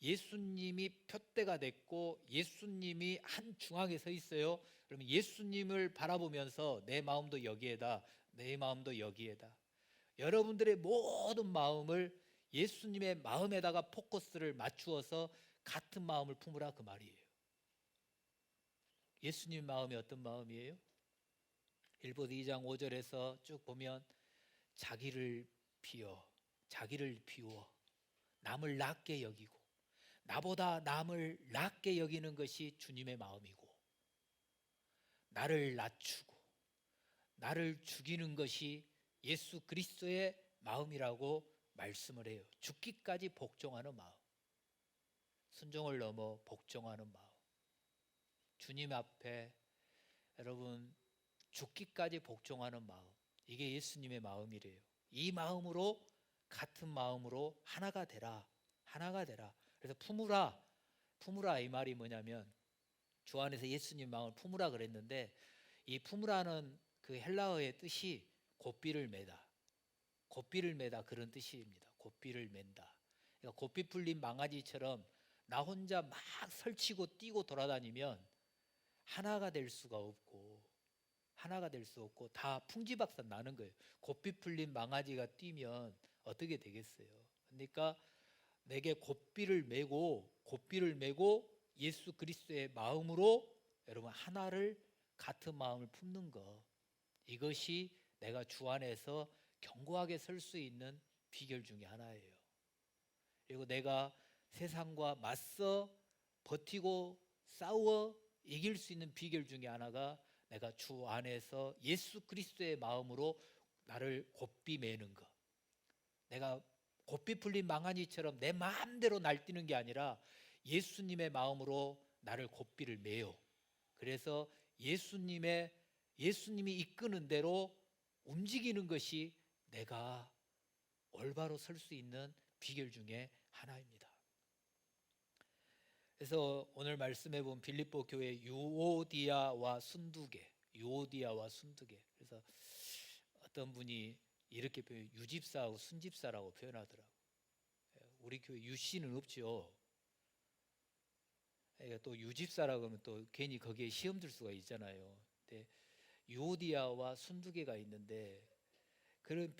S6: 예수님이 표대가 됐고 예수님이 한 중앙에 서 있어요. 그러면 예수님을 바라보면서 내 마음도 여기에다, 내 마음도 여기에다. 여러분들의 모든 마음을 예수님의 마음에다가 포커스를 맞추어서 같은 마음을 품으라 그 말이에요. 예수님 마음이 어떤 마음이에요? 일보드 2장 5절에서 쭉 보면 자기를 비워 남을 낮게 여기고, 나보다 남을 낮게 여기는 것이 주님의 마음이고, 나를 낮추고 나를 죽이는 것이 예수 그리스도의 마음이라고 말씀을 해요. 죽기까지 복종하는 마음, 순종을 넘어 복종하는 마음. 주님 앞에 여러분 죽기까지 복종하는 마음, 이게 예수님의 마음이래요. 이 마음으로, 같은 마음으로 하나가 되라. 그래서 품으라 이 말이 뭐냐면, 주 안에서 예수님 마음을 품으라 그랬는데, 이 품으라는 그 헬라어의 뜻이 고삐를 매다 그런 뜻입니다. 고삐를 맨다. 그러니까 고삐 풀린 망아지처럼 나 혼자 막 설치고 뛰고 돌아다니면 하나가 될 수가 없고 다 풍지박산 나는 거예요. 고삐 풀린 망아지가 뛰면 어떻게 되겠어요? 그러니까 내게 고삐를 메고 예수 그리스도의 마음으로 여러분 하나를, 같은 마음을 품는 것, 이것이 내가 주 안에서 견고하게 설 수 있는 비결 중에 하나예요. 그리고 내가 세상과 맞서 버티고 싸워 이길 수 있는 비결 중에 하나가 내가 주 안에서 예수 그리스도의 마음으로 나를 곧비 매는 것. 내가 곧비 풀린 망아지처럼 내 마음대로 날뛰는 게 아니라 예수님의 마음으로 나를 곧비를 매요. 그래서 예수님이 이끄는 대로 움직이는 것이 내가 올바로 설 수 있는 비결 중에 하나입니다. 그래서 오늘 말씀해 본 빌립보 교회 유오디아와 순두계. 그래서 어떤 분이 이렇게 유집사하고 순집사라고 표현하더라고요. 우리 교회 유씨는 없죠. 또 유집사라고 하면 또 괜히 거기에 시험 들 수가 있잖아요. 근데 유오디아와 순두계가 있는데, 그런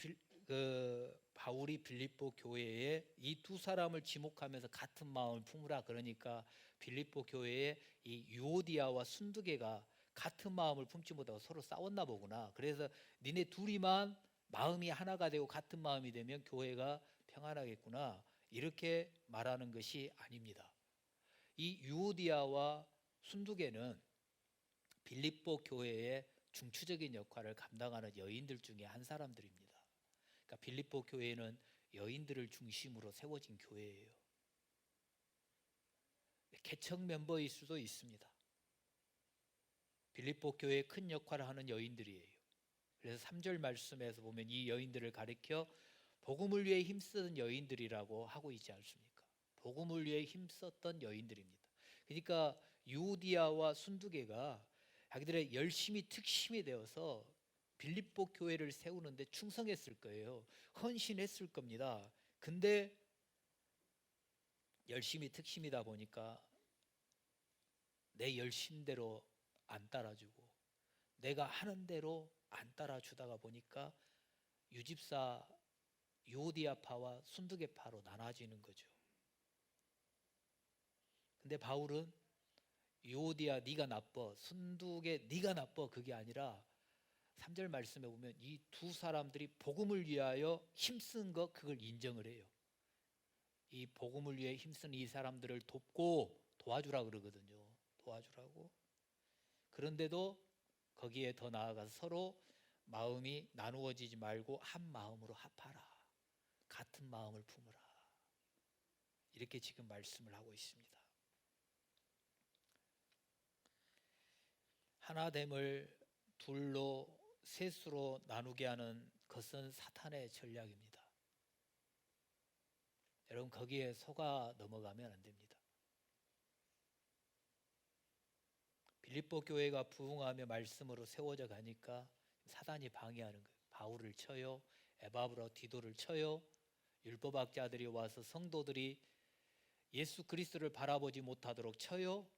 S6: 바울이 빌립보 교회에 이 두 사람을 지목하면서 같은 마음을 품으라 그러니까 빌립보 교회에 이 유오디아와 순두계가 같은 마음을 품지 못하고 서로 싸웠나 보구나. 그래서 니네 둘이만 마음이 하나가 되고 같은 마음이 되면 교회가 평안하겠구나, 이렇게 말하는 것이 아닙니다. 이 유오디아와 순두계는 빌립보 교회의 중추적인 역할을 감당하는 여인들 중에 한 사람들입니다. 그러니까 빌립보 교회는 여인들을 중심으로 세워진 교회예요. 개척 멤버일 수도 있습니다. 빌립보 교회에 큰 역할을 하는 여인들이에요. 그래서 3절 말씀에서 보면 이 여인들을 가리켜 복음을 위해 힘쓰던 여인들이라고 하고 있지 않습니까? 복음을 위해 힘썼던 여인들입니다. 그러니까 유오디아와 순두계가 자기들의 열심히 특심이 되어서 빌립보 교회를 세우는데 충성했을 거예요. 헌신했을 겁니다. 근데 열심히 특심이다 보니까 내 열심대로 안 따라주고 내가 하는 대로 안 따라주다가 보니까 유집사 유오디아파와 순두계파로 나눠지는 거죠. 근데 바울은 유오디아 네가 나빠, 순두계 네가 나빠, 그게 아니라 3절 말씀에 보면 이 두 사람들이 복음을 위하여 힘쓴 거, 그걸 인정을 해요. 이 복음을 위해 힘쓴 이 사람들을 돕고 도와주라 그러거든요. 도와주라고. 그런데도 거기에 더 나아가서 서로 마음이 나누어지지 말고 한 마음으로 합하라, 같은 마음을 품으라, 이렇게 지금 말씀을 하고 있습니다. 하나됨을 둘로 셋으로 나누게 하는 것은 사탄의 전략입니다. 여러분 거기에 속아 넘어가면 안 됩니다. 빌립보 교회가 부흥하며 말씀으로 세워져 가니까 사단이 방해하는 거예요. 바울을 쳐요. 에바브로디도를 쳐요. 율법학자들이 와서 성도들이 예수 그리스도를 바라보지 못하도록 쳐요.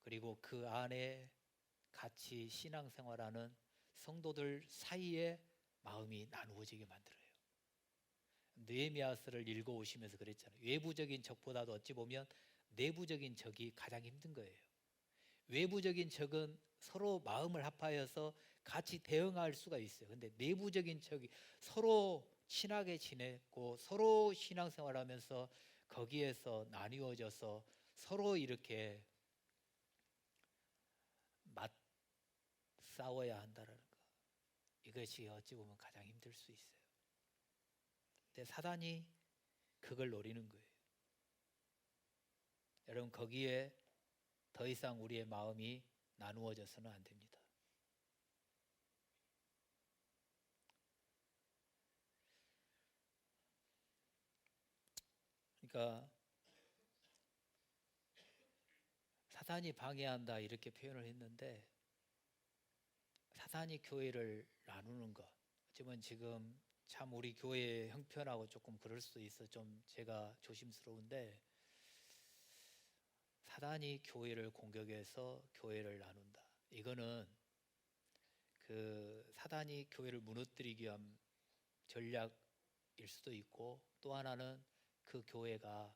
S6: 그리고 그 안에 같이 신앙생활하는 성도들 사이에 마음이 나누어지게 만들어요. 느헤미야서를 읽어오시면서 그랬잖아요. 외부적인 적보다도 어찌 보면 내부적인 적이 가장 힘든 거예요. 외부적인 적은 서로 마음을 합하여서 같이 대응할 수가 있어요. 근데 내부적인 적이 서로 친하게 지냈고 서로 신앙생활하면서 거기에서 나뉘어져서 서로 이렇게 싸워야 한다는 거. 이것이 어찌 보면 가장 힘들 수 있어요. 근데 사단이 그걸 노리는 거예요. 여러분 거기에 더 이상 우리의 마음이 나누어져서는 안 됩니다. 그러니까 사단이 방해한다 이렇게 표현을 했는데 사단이 교회를 나누는 것 어쩌면 지금 참 우리 교회의 형편하고 조금 그럴 수도 있어 좀 제가 조심스러운데 사단이 교회를 공격해서 교회를 나눈다. 이거는 그 사단이 교회를 무너뜨리기 위한 전략일 수도 있고 또 하나는 그 교회가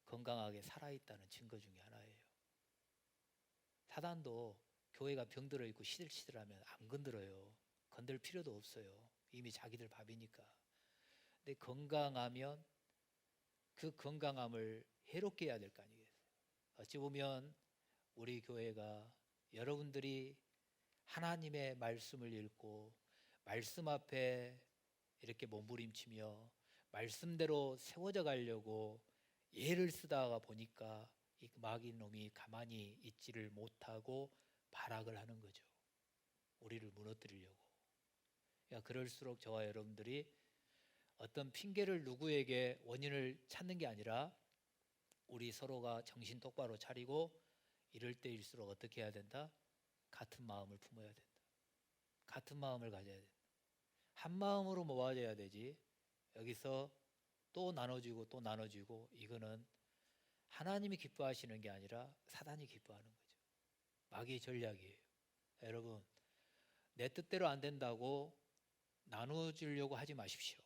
S6: 건강하게 살아있다는 증거 중에 하나예요. 사단도 교회가 병들어 있고 시들시들하면 안 건드려요. 건들 필요도 없어요. 이미 자기들 밥이니까. 근데 건강하면 그 건강함을 해롭게 해야 될 거 아니겠어요. 어찌 보면 우리 교회가 여러분들이 하나님의 말씀을 읽고 말씀 앞에 이렇게 몸부림치며 말씀대로 세워져 가려고 예를 쓰다가 보니까 이 마귀 놈이 가만히 있지를 못하고 발악을 하는 거죠. 우리를 무너뜨리려고. 그러니까 그럴수록 저와 여러분들이 어떤 핑계를 누구에게 원인을 찾는 게 아니라 우리 서로가 정신 똑바로 차리고 이럴 때일수록 어떻게 해야 된다? 같은 마음을 품어야 된다. 같은 마음을 가져야 된다. 한 마음으로 모아져야 되지 여기서 또 나눠지고 또 나눠지고 이거는 하나님이 기뻐하시는 게 아니라 사단이 기뻐하는 거죠. 마귀의 전략이에요. 여러분 내 뜻대로 안 된다고 나눠주려고 하지 마십시오.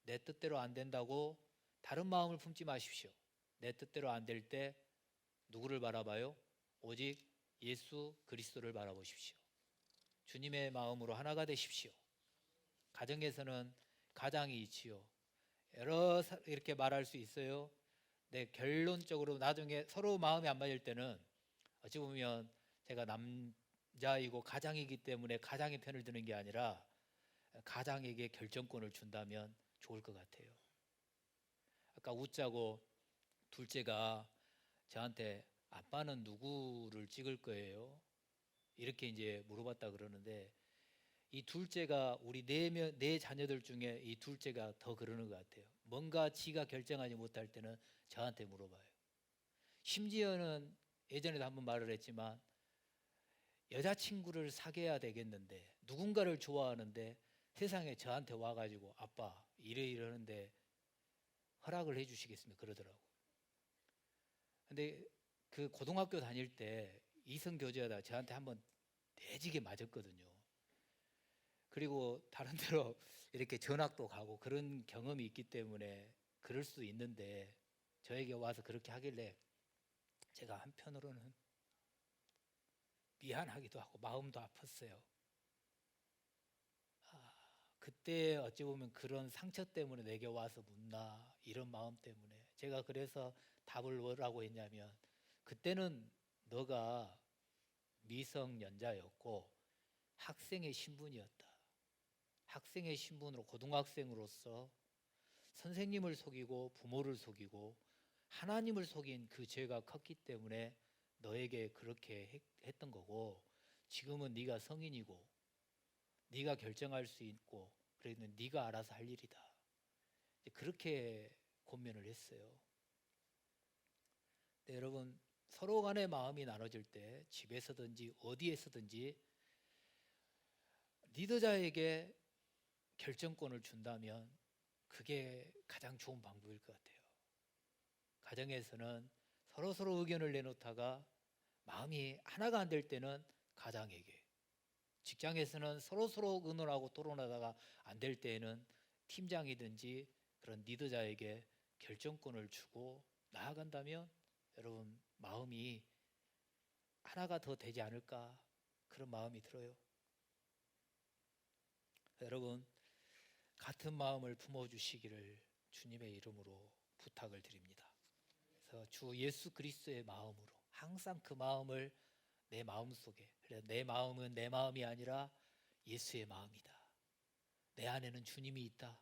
S6: 내 뜻대로 안 된다고 다른 마음을 품지 마십시오. 내 뜻대로 안 될 때 누구를 바라봐요? 오직 예수 그리스도를 바라보십시오. 주님의 마음으로 하나가 되십시오. 가정에서는 가장이 있지요. 여러 이렇게 말할 수 있어요. 근데 결론적으로 나중에 서로 마음이 안 맞을 때는 어찌 보면 제가 남자이고 가장이기 때문에 가장의 편을 드는 게 아니라 가장에게 결정권을 준다면 좋을 것 같아요. 아까 웃자고 둘째가 저한테 아빠는 누구를 찍을 거예요? 이렇게 이제 물어봤다 그러는데 이 둘째가 우리 네 자녀들 중에 이 둘째가 더 그러는 것 같아요. 뭔가 지가 결정하지 못할 때는 저한테 물어봐요. 심지어는 예전에도 한번 말을 했지만 여자친구를 사귀어야 되겠는데 누군가를 좋아하는데 세상에 저한테 와가지고 아빠 이러는데 허락을 해주시겠습니까? 그러더라고요. 근데 그 고등학교 다닐 때 이성 교제하다가 저한테 한번 내지게 맞았거든요. 그리고 다른 데로 이렇게 전학도 가고 그런 경험이 있기 때문에 그럴 수도 있는데 저에게 와서 그렇게 하길래 제가 한편으로는 미안하기도 하고 마음도 아팠어요. 그때 어찌 보면 그런 상처 때문에 내게 와서 묻나 이런 마음 때문에 제가 그래서 답을 뭐라고 했냐면 그때는 너가 미성년자였고 학생의 신분이었다. 학생의 신분으로 고등학생으로서 선생님을 속이고 부모를 속이고 하나님을 속인 그 죄가 컸기 때문에 너에게 그렇게 했던 거고 지금은 네가 성인이고 네가 결정할 수 있고 그래도 네가 알아서 할 일이다. 그렇게 권면을 했어요. 네, 여러분 서로 간의 마음이 나눠질 때 집에서든지 어디에서든지 리더자에게 결정권을 준다면 그게 가장 좋은 방법일 것 같아요. 가정에서는 서로 의견을 내놓다가 마음이 하나가 안 될 때는 가장에게, 직장에서는 서로 의논하고 토론하다가 안 될 때에는 팀장이든지 그런 리더자에게 결정권을 주고 나아간다면 여러분 마음이 하나가 더 되지 않을까 그런 마음이 들어요. 여러분 같은 마음을 품어주시기를 주님의 이름으로 부탁을 드립니다. 그래서 주 예수 그리스도의 마음으로 항상 그 마음을 내 마음속에, 그래 내 마음은 내 마음이 아니라 예수의 마음이다. 내 안에는 주님이 있다.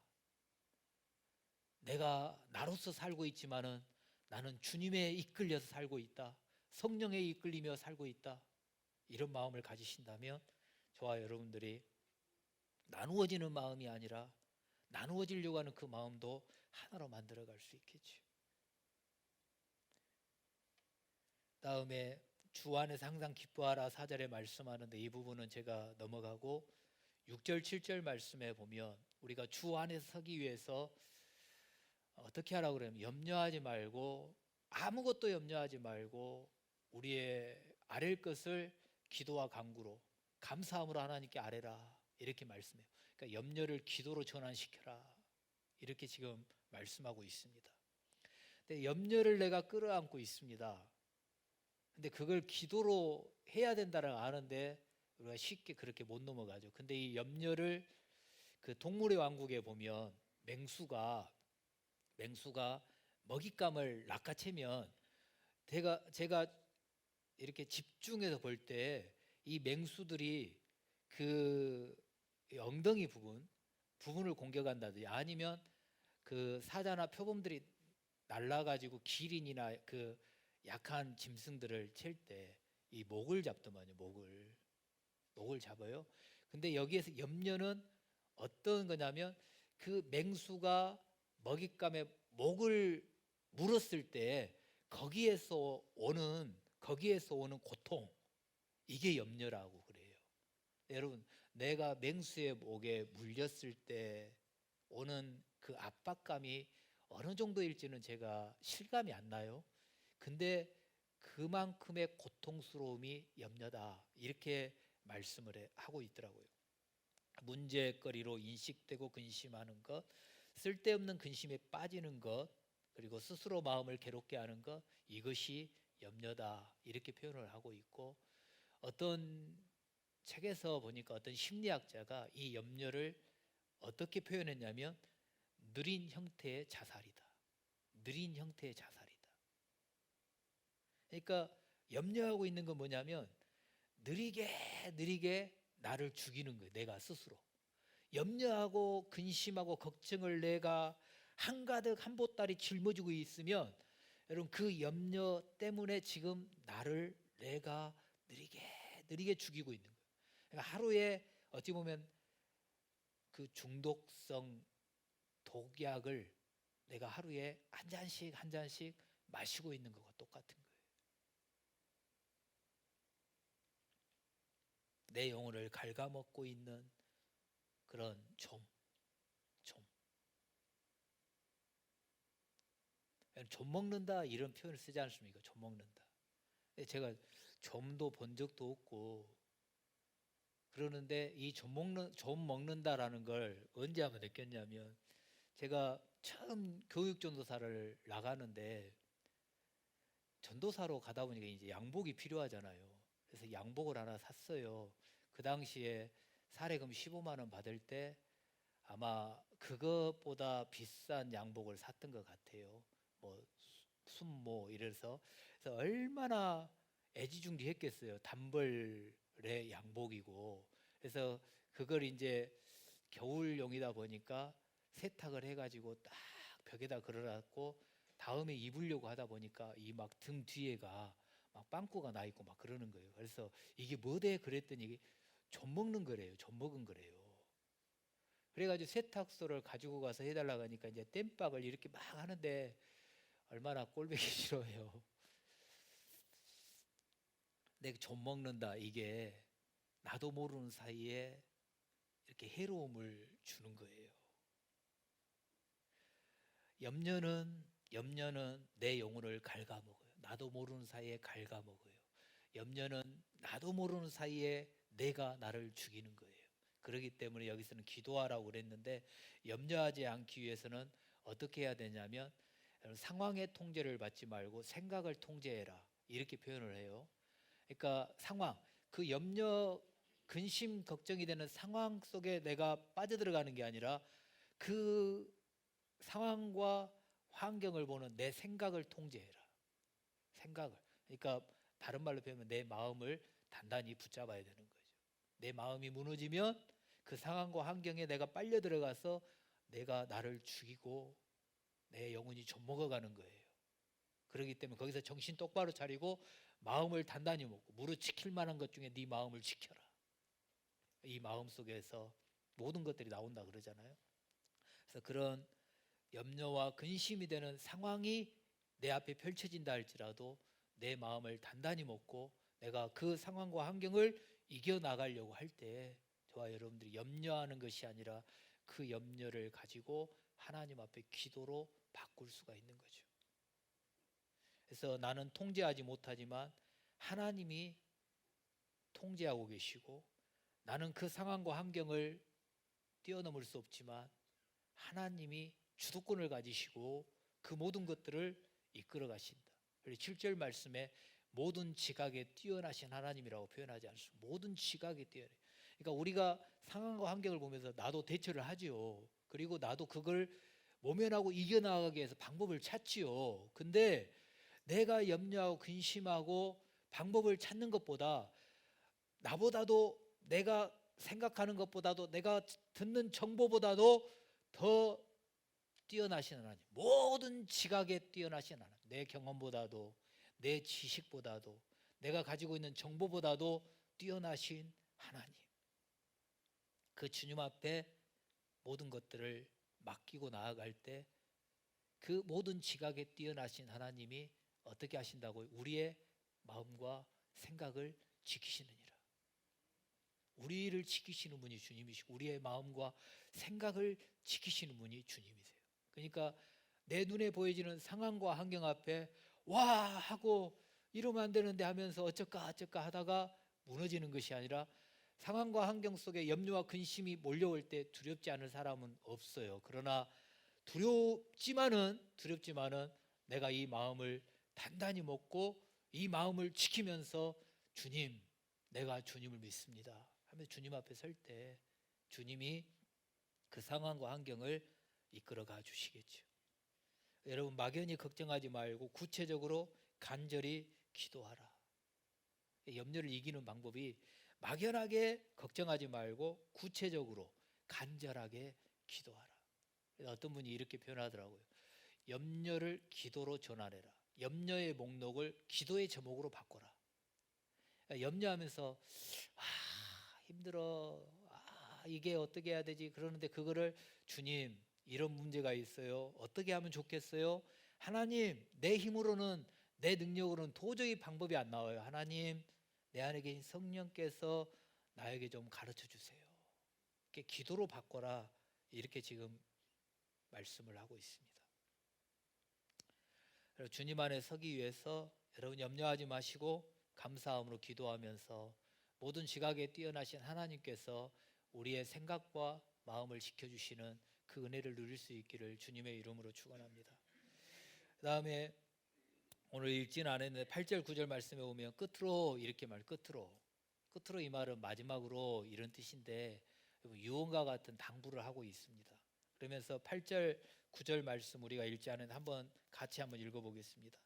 S6: 내가 나로서 살고 있지만은 나는 주님에 이끌려서 살고 있다. 성령에 이끌리며 살고 있다. 이런 마음을 가지신다면 저와 여러분들이 나누어지는 마음이 아니라 나누어지려고 하는 그 마음도 하나로 만들어갈 수 있겠죠. 다음에 주 안에서 항상 기뻐하라 4절에 말씀하는데 이 부분은 제가 넘어가고 6절 7절 말씀에 보면 우리가 주 안에서 서기 위해서 어떻게 하라고 그러면 염려하지 말고 아무것도 염려하지 말고 우리의 아랠 것을 기도와 간구로 감사함으로 하나님께 아뢰라 이렇게 말씀해요. 그러니까 염려를 기도로 전환시켜라 이렇게 지금 말씀하고 있습니다. 근데 염려를 내가 끌어안고 있습니다. 근데 그걸 기도로 해야 된다는 아는데 우리가 쉽게 그렇게 못 넘어가죠. 근데 이 염려를 그 동물의 왕국에 보면 맹수가 먹잇감을 낚아채면 제가 이렇게 집중해서 볼 때 이 맹수들이 그 엉덩이 부분을 공격한다든지 아니면 그 사자나 표범들이 날라가지고 기린이나 그 약한 짐승들을 칠 때 이 목을 잡더만요. 목을 잡아요. 근데 여기에서 염려는 어떤 거냐면 그 맹수가 먹잇감의 목을 물었을 때 거기에서 오는 고통, 이게 염려라고 그래요. 여러분 내가 맹수의 목에 물렸을 때 오는 그 압박감이 어느 정도일지는 제가 실감이 안 나요. 근데 그만큼의 고통스러움이 염려다 이렇게 말씀을 하고 있더라고요. 문제거리로 인식되고 근심하는 것, 쓸데없는 근심에 빠지는 것, 그리고 스스로 마음을 괴롭게 하는 것, 이것이 염려다 이렇게 표현을 하고 있고, 어떤 책에서 보니까 어떤 심리학자가 이 염려를 어떻게 표현했냐면 느린 형태의 자살이다. 느린 형태의 자살이다. 그러니까 염려하고 있는 건 뭐냐면 느리게 나를 죽이는 거예요. 내가 스스로. 염려하고 근심하고 걱정을 내가 한가득 한 보따리 짊어지고 있으면 여러분 그 염려 때문에 지금 나를 내가 느리게 죽이고 있는 거예요. 그러니까 하루에 어찌 보면 그 중독성 독약을 내가 하루에 한 잔씩 마시고 있는 것과 똑같은 거예요. 내 영혼을 갉아먹고 있는 그런 좀 먹는다 이런 표현을 쓰지 않습니까? 좀 먹는다. 제가 좀도 본 적도 없고 그러는데 이 좀 먹는다라는 걸 언제 한번 느꼈냐면 제가 처음 교육전도사를 나가는데 전도사로 가다 보니까 이제 양복이 필요하잖아요. 그래서 양복을 하나 샀어요. 그 당시에 사례금 15만 원 받을 때 아마 그것보다 비싼 양복을 샀던 것 같아요. 뭐 순모 이래서 그래서 얼마나 애지중지했겠어요. 단벌의 양복이고 그래서 그걸 이제 겨울용이다 보니까 세탁을 해가지고 딱 벽에다 걸어놨고 다음에 입으려고 하다 보니까 이 막 등 뒤에가 막 빵꾸가 나 있고 막 그러는 거예요. 그래서 이게 뭐대 그랬더니 좀 먹는 거래요. 좀 먹은 거래요. 그래가지고 세탁소를 가지고 가서 해달라고 하니까 이제 땜빵을 이렇게 막 하는데 얼마나 꼴보기 싫어요. 내가 좀 먹는다, 이게 나도 모르는 사이에 이렇게 해로움을 주는 거예요. 염려는 내 영혼을 갉아먹어요. 나도 모르는 사이에 갉아먹어요. 염려는 나도 모르는 사이에 내가 나를 죽이는 거예요. 그렇기 때문에 여기서는 기도하라고 그랬는데, 염려하지 않기 위해서는 어떻게 해야 되냐면 상황의 통제를 받지 말고 생각을 통제해라, 이렇게 표현을 해요. 그러니까 상황, 그 염려, 근심, 걱정이 되는 상황 속에 내가 빠져들어가는 게 아니라 그 상황과 환경을 보는 내 생각을 통제해라. 생각을. 그러니까 다른 말로 표현하면 내 마음을 단단히 붙잡아야 되는 거죠. 내 마음이 무너지면 그 상황과 환경에 내가 빨려 들어가서 내가 나를 죽이고 내 영혼이 좀먹어가는 거예요. 그렇기 때문에 거기서 정신 똑바로 차리고 마음을 단단히 먹고 무릇 지킬 만한 것 중에 네 마음을 지켜라. 이 마음 속에서 모든 것들이 나온다 그러잖아요. 그래서 그런 염려와 근심이 되는 상황이 내 앞에 펼쳐진다 할지라도 내 마음을 단단히 먹고 내가 그 상황과 환경을 이겨나가려고 할 때 저와 여러분들이 염려하는 것이 아니라 그 염려를 가지고 하나님 앞에 기도로 바꿀 수가 있는 거죠. 그래서 나는 통제하지 못하지만 하나님이 통제하고 계시고, 나는 그 상황과 환경을 뛰어넘을 수 없지만 하나님이 주도권을 가지시고 그 모든 것들을 이끌어 가신다. 7절 말씀에 모든 지각에 뛰어나신 하나님이라고 표현하지 않습니다. 모든 지각에 뛰어나. 그러니까 우리가 상황과 환경을 보면서 나도 대처를 하지요. 그리고 나도 그걸 모면하고 이겨나가기 위해서 방법을 찾지요. 근데 내가 염려하고 근심하고 방법을 찾는 것보다, 나보다도 내가 생각하는 것보다도 내가 듣는 정보보다도 더 뛰어나신 하나님, 모든 지각에 뛰어나신 하나님, 내 경험보다도 내 지식보다도 내가 가지고 있는 정보보다도 뛰어나신 하나님, 그 주님 앞에 모든 것들을 맡기고 나아갈 때 그 모든 지각에 뛰어나신 하나님이 어떻게 하신다고요? 우리의 마음과 생각을 지키시느니라. 우리를 지키시는 분이 주님이시고 우리의 마음과 생각을 지키시는 분이 주님이세요. 그러니까 내 눈에 보여지는 상황과 환경 앞에 와 하고 이러면 안 되는데 하면서 어쩔까 하다가 무너지는 것이 아니라, 상황과 환경 속에 염려와 근심이 몰려올 때 두렵지 않을 사람은 없어요. 그러나 두렵지만은 내가 이 마음을 단단히 먹고 이 마음을 지키면서 주님, 내가 주님을 믿습니다 하며 주님 앞에 설 때 주님이 그 상황과 환경을 이끌어가 주시겠죠. 여러분, 막연히 걱정하지 말고 구체적으로 간절히 기도하라. 염려를 이기는 방법이 막연하게 걱정하지 말고 구체적으로 간절하게 기도하라. 어떤 분이 이렇게 표현하더라고요. 염려를 기도로 전환해라. 염려의 목록을 기도의 제목으로 바꿔라. 염려하면서 힘들어, 이게 어떻게 해야 되지? 그러는데 그거를 주님, 이런 문제가 있어요. 어떻게 하면 좋겠어요? 하나님, 내 힘으로는, 내 능력으로는 도저히 방법이 안 나와요. 하나님, 내 안에 계신 성령께서 나에게 좀 가르쳐 주세요. 이렇게 기도로 바꿔라. 이렇게 지금 말씀을 하고 있습니다. 주님 안에 서기 위해서 여러분 염려하지 마시고 감사함으로 기도하면서 모든 지각에 뛰어나신 하나님께서 우리의 생각과 마음을 지켜주시는 그 은혜를 누릴 수 있기를 주님의 이름으로 축원합니다. 그 다음에 오늘 읽진 않았는데 8절 9절 말씀에 보면 끝으로 이렇게 끝으로 이 말은 마지막으로 이런 뜻인데 유언과 같은 당부를 하고 있습니다. 그러면서 8절 9절 말씀 우리가 읽지 않은 한번 같이 한번 읽어보겠습니다.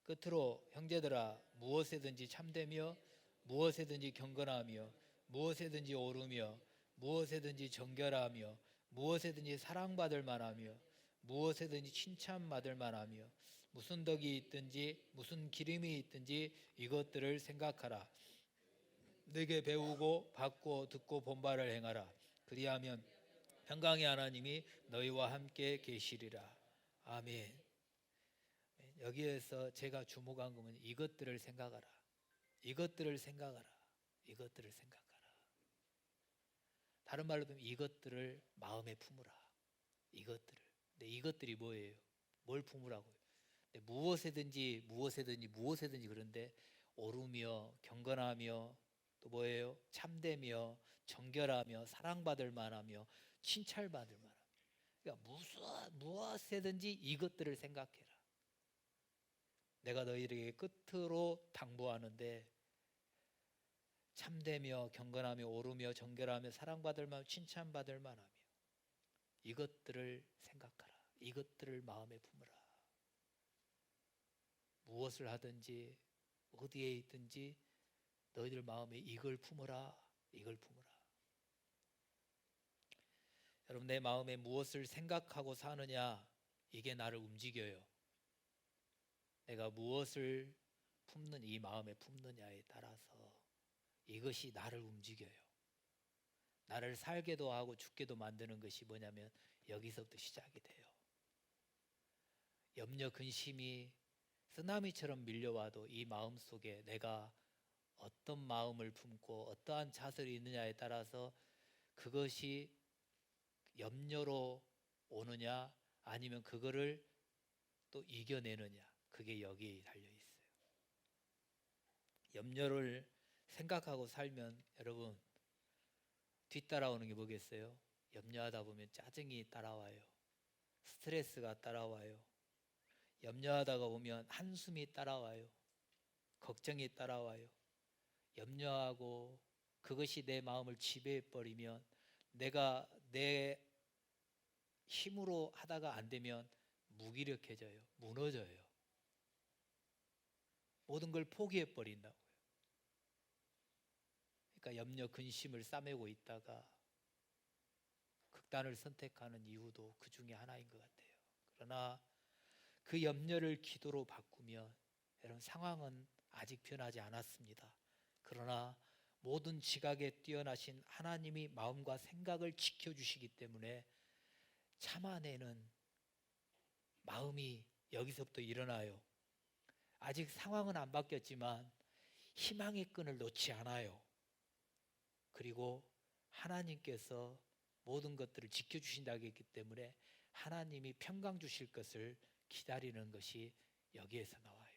S6: 끝으로 형제들아, 무엇에든지 참되며 무엇에든지 경건하며 무엇에든지 오르며 무엇에든지 정결하며 무엇에든지 사랑받을 만하며 무엇에든지 칭찬받을 만하며 무슨 덕이 있든지 무슨 기름이 있든지 이것들을 생각하라. 내게 배우고 받고 듣고 본바를 행하라. 그리하면 평강의 하나님이 너희와 함께 계시리라. 아멘. 여기에서 제가 주목한 것은 이것들을 생각하라. 이것들을 생각하라. 이것들을 생각하라. 다른 말로 하면 이것들을 마음에 품으라. 이것들을. 근데 이것들이 뭐예요? 뭘 품으라고요? 근데 무엇에든지 그런데 오르며 경건하며 또 뭐예요? 참되며 정결하며 사랑받을 만하며 칭찬받을 만하며. 그러니까 무엇에든지 이것들을 생각해라. 내가 너희에게 끝으로 당부하는데 참되며 경건하며 오르며 정결하며 사랑받을 만하며 칭찬받을 만하며 이것들을 생각하라. 이것들을 마음에 품으라. 무엇을 하든지 어디에 있든지 너희들 마음에 이걸 품으라. 이걸 품으라. 여러분, 내 마음에 무엇을 생각하고 사느냐, 이게 나를 움직여요. 내가 무엇을 품는 이 마음에 품느냐에 따라서 이것이 나를 움직여요. 나를 살게도 하고 죽게도 만드는 것이 뭐냐면 여기서부터 시작이 돼요. 염려 근심이 쓰나미처럼 밀려와도 이 마음 속에 내가 어떤 마음을 품고 어떠한 자세로 있느냐에 따라서 그것이 염려로 오느냐 아니면 그거를 또 이겨내느냐, 그게 여기에 달려 있어요. 염려를 생각하고 살면 여러분 뒤따라오는 게 뭐겠어요? 염려하다 보면 짜증이 따라와요. 스트레스가 따라와요. 염려하다가 보면 한숨이 따라와요. 걱정이 따라와요. 염려하고 그것이 내 마음을 지배해버리면 내가 내 힘으로 하다가 안 되면 무기력해져요. 무너져요. 모든 걸 포기해버린다고요. 그러니까 염려 근심을 싸매고 있다가 극단을 선택하는 이유도 그 중에 하나인 것 같아요. 그러나 그 염려를 기도로 바꾸면 여러분 상황은 아직 변하지 않았습니다. 그러나 모든 지각에 뛰어나신 하나님이 마음과 생각을 지켜주시기 때문에 참아내는 마음이 여기서부터 일어나요. 아직 상황은 안 바뀌었지만 희망의 끈을 놓지 않아요. 그리고 하나님께서 모든 것들을 지켜주신다고 했기 때문에 하나님이 평강 주실 것을 기다리는 것이 여기에서 나와요.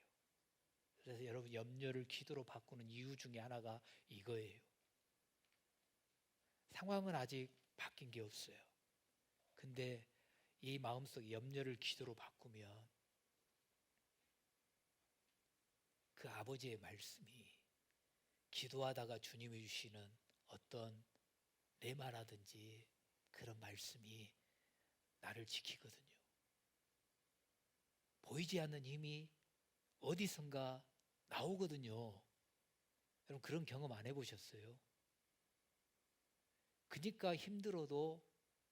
S6: 그래서 여러분 염려를 기도로 바꾸는 이유 중에 하나가 이거예요. 상황은 아직 바뀐 게 없어요. 근데 이 마음속 염려를 기도로 바꾸면 그 아버지의 말씀이 기도하다가 주님이 주시는 어떤 레마라든지 그런 말씀이 나를 지키거든요. 보이지 않는 힘이 어디선가 나오거든요. 여러분 그런 경험 안 해보셨어요? 그러니까 힘들어도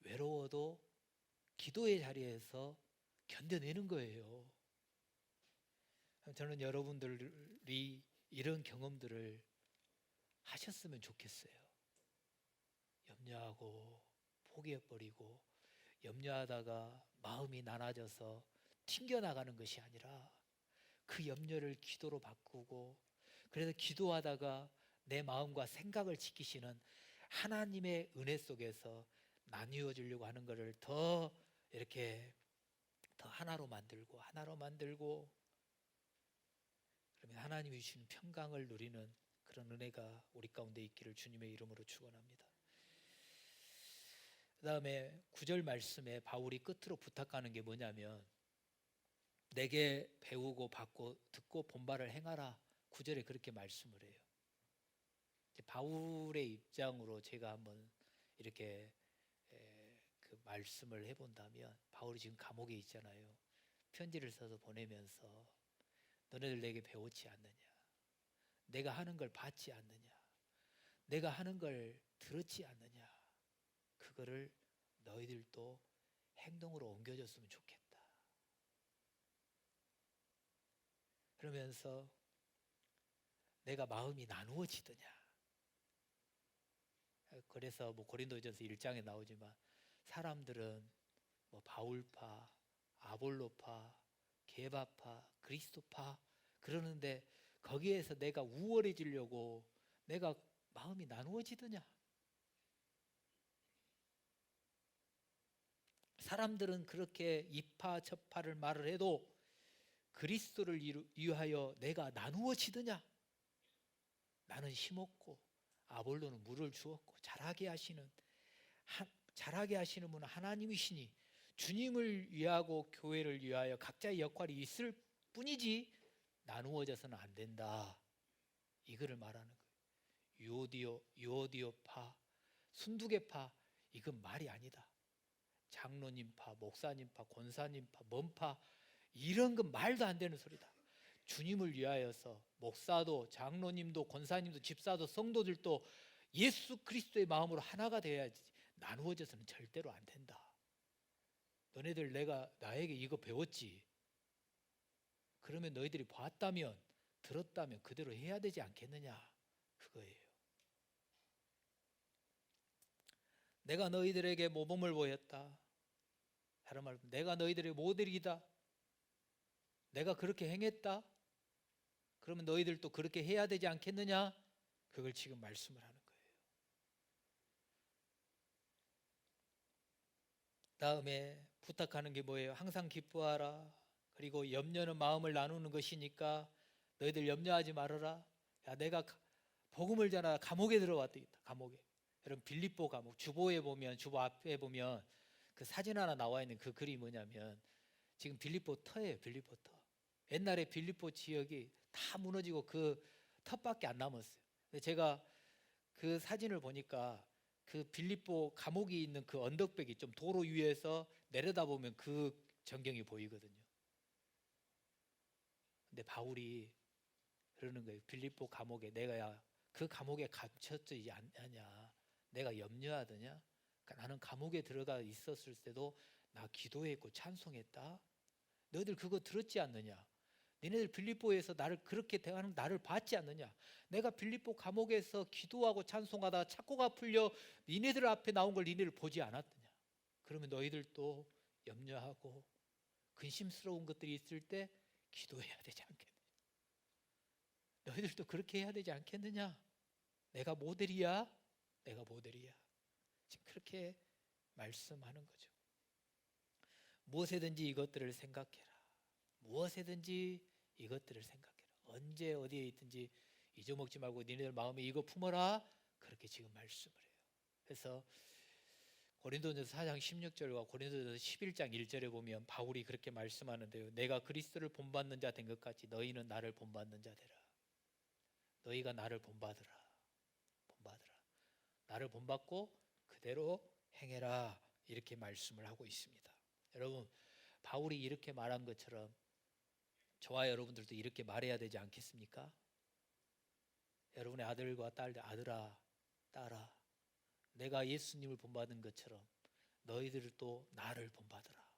S6: 외로워도 기도의 자리에서 견뎌내는 거예요. 저는 여러분들이 이런 경험들을 하셨으면 좋겠어요. 염려하고 포기해버리고 염려하다가 마음이 나눠져서 튕겨나가는 것이 아니라 그 염려를 기도로 바꾸고 그래서 기도하다가 내 마음과 생각을 지키시는 하나님의 은혜 속에서 나뉘어 주려고 하는 것을 더 이렇게 더 하나로 만들고 그러면 하나님이 주시는 평강을 누리는 그런 은혜가 우리 가운데 있기를 주님의 이름으로 축원합니다. 그 다음에 9절 말씀에 바울이 끝으로 부탁하는 게 뭐냐면 내게 배우고 받고 듣고 본바를 행하라. 9절에 그렇게 말씀을 해요. 바울의 입장으로 제가 한번 이렇게 그 말씀을 해본다면 바울이 지금 감옥에 있잖아요. 편지를 써서 보내면서 너네들 내게 배웠지 않느냐, 내가 하는 걸 봤지 않느냐, 내가 하는 걸 들었지 않느냐, 그거를 너희들도 행동으로 옮겨줬으면 좋겠다. 그러면서 내가 마음이 나누어지더냐. 그래서 뭐 고린도전서 1장에 나오지만 사람들은 뭐 바울파, 아볼로파, 게바파, 그리스도파 그러는데 거기에서 내가 우월해지려고 내가 마음이 나누어지더냐. 사람들은 그렇게 이파 저파를 말을 해도 그리스도를 위하여 내가 나누어지더냐. 나는 심었고 아볼로는 물을 주었고 자라게 하시는 분은 하나님이시니 주님을 위하고 교회를 위하여 각자의 역할이 있을 뿐이지 나누어져서는 안 된다. 이거를 말하는 거예요. 유오디오파, 순두개파 이건 말이 아니다. 장로님파, 목사님파, 권사님파, 뭔파 이런 건 말도 안 되는 소리다. 주님을 위하여서 목사도 장로님도 권사님도 집사도 성도들도 예수 그리스도의 마음으로 하나가 되어야지 나누어져서는 절대로 안 된다. 너네들 나에게 이거 배웠지? 그러면 너희들이 봤다면 들었다면 그대로 해야 되지 않겠느냐 그거예요. 내가 너희들에게 모범을 보였다. 다른 말로 내가 너희들의 모델이다. 내가 그렇게 행했다. 그러면 너희들도 그렇게 해야 되지 않겠느냐? 그걸 지금 말씀을 하는 거예요. 다음에 부탁하는 게 뭐예요? 항상 기뻐하라. 그리고 염려는 마음을 나누는 것이니까 너희들 염려하지 말아라. 야, 내가 복음을 전하 감옥에 들어왔다. 감옥에. 여러분 빌립보 감옥 주보 앞에 보면 그 사진 하나 나와 있는 그 글이 뭐냐면 지금 빌립보 터예요. 빌립보 터. 옛날에 빌립보 지역이 다 무너지고 그 터밖에 안 남았어요. 근데 제가 그 사진을 보니까 그 빌립보 감옥이 있는 그 언덕백이 좀 도로 위에서 내려다보면 그 전경이 보이거든요. 근데 바울이 그러는 거예요. 빌립보 감옥에 내가 그 감옥에 갇혔지 않냐. 내가 염려하더냐. 그러니까 나는 감옥에 들어가 있었을 때도 나 기도했고 찬송했다. 너희들 그거 들었지 않느냐. 니네들 빌립보에서 나를 그렇게 대하는 나를 봤지 않느냐. 내가 빌립보 감옥에서 기도하고 찬송하다 착고가 풀려 니네들 앞에 나온 걸 니네들 보지 않았느냐. 그러면 너희들도 염려하고 근심스러운 것들이 있을 때 기도해야 되지 않겠느냐. 너희들도 그렇게 해야 되지 않겠느냐. 내가 모델이야. 내가 모델이야. 지금 그렇게 말씀하는 거죠. 무엇에든지 이것들을 생각해라. 무엇에든지 이것들을 생각해라. 언제 어디에 있든지 잊어먹지 말고 니네들 마음에 이거 품어라. 그렇게 지금 말씀을 해요. 그래서 고린도전서 4장 16절과 고린도전서 11장 1절에 보면 바울이 그렇게 말씀하는데요. 내가 그리스도를 본받는 자 된 것 같이 너희는 나를 본받는 자 되라. 너희가 나를 본받으라. 나를 본받고 그대로 행해라. 이렇게 말씀을 하고 있습니다. 여러분 바울이 이렇게 말한 것처럼 저와 여러분들도 이렇게 말해야 되지 않겠습니까? 여러분의 아들과 딸들 아들아 딸아 내가 예수님을 본받은 것처럼 너희들도 나를 본받으라.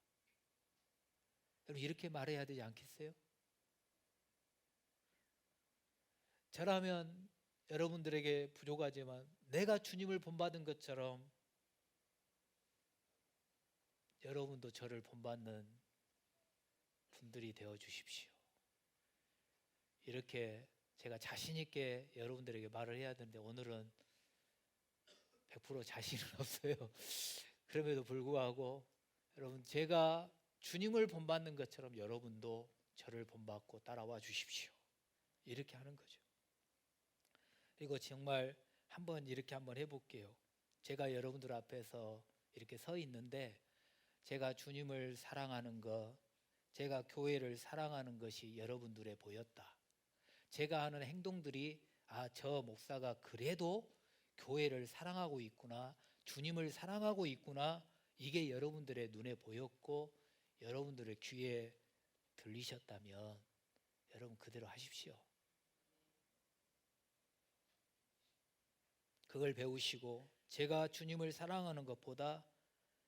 S6: 여러분 이렇게 말해야 되지 않겠어요? 저라면 여러분들에게 부족하지만 내가 주님을 본받은 것처럼 여러분도 저를 본받는 분들이 되어 주십시오. 이렇게 제가 자신 있게 여러분들에게 말을 해야 되는데 오늘은 100% 자신은 없어요. 그럼에도 불구하고 여러분 제가 주님을 본받는 것처럼 여러분도 저를 본받고 따라와 주십시오. 이렇게 하는 거죠. 그리고 정말 이렇게 한번 해볼게요. 제가 여러분들 앞에서 이렇게 서 있는데 제가 주님을 사랑하는 것, 제가 교회를 사랑하는 것이 여러분들에 보였다. 제가 하는 행동들이 저 목사가 그래도 교회를 사랑하고 있구나, 주님을 사랑하고 있구나, 이게 여러분들의 눈에 보였고 여러분들의 귀에 들리셨다면 여러분 그대로 하십시오. 그걸 배우시고 제가 주님을 사랑하는 것보다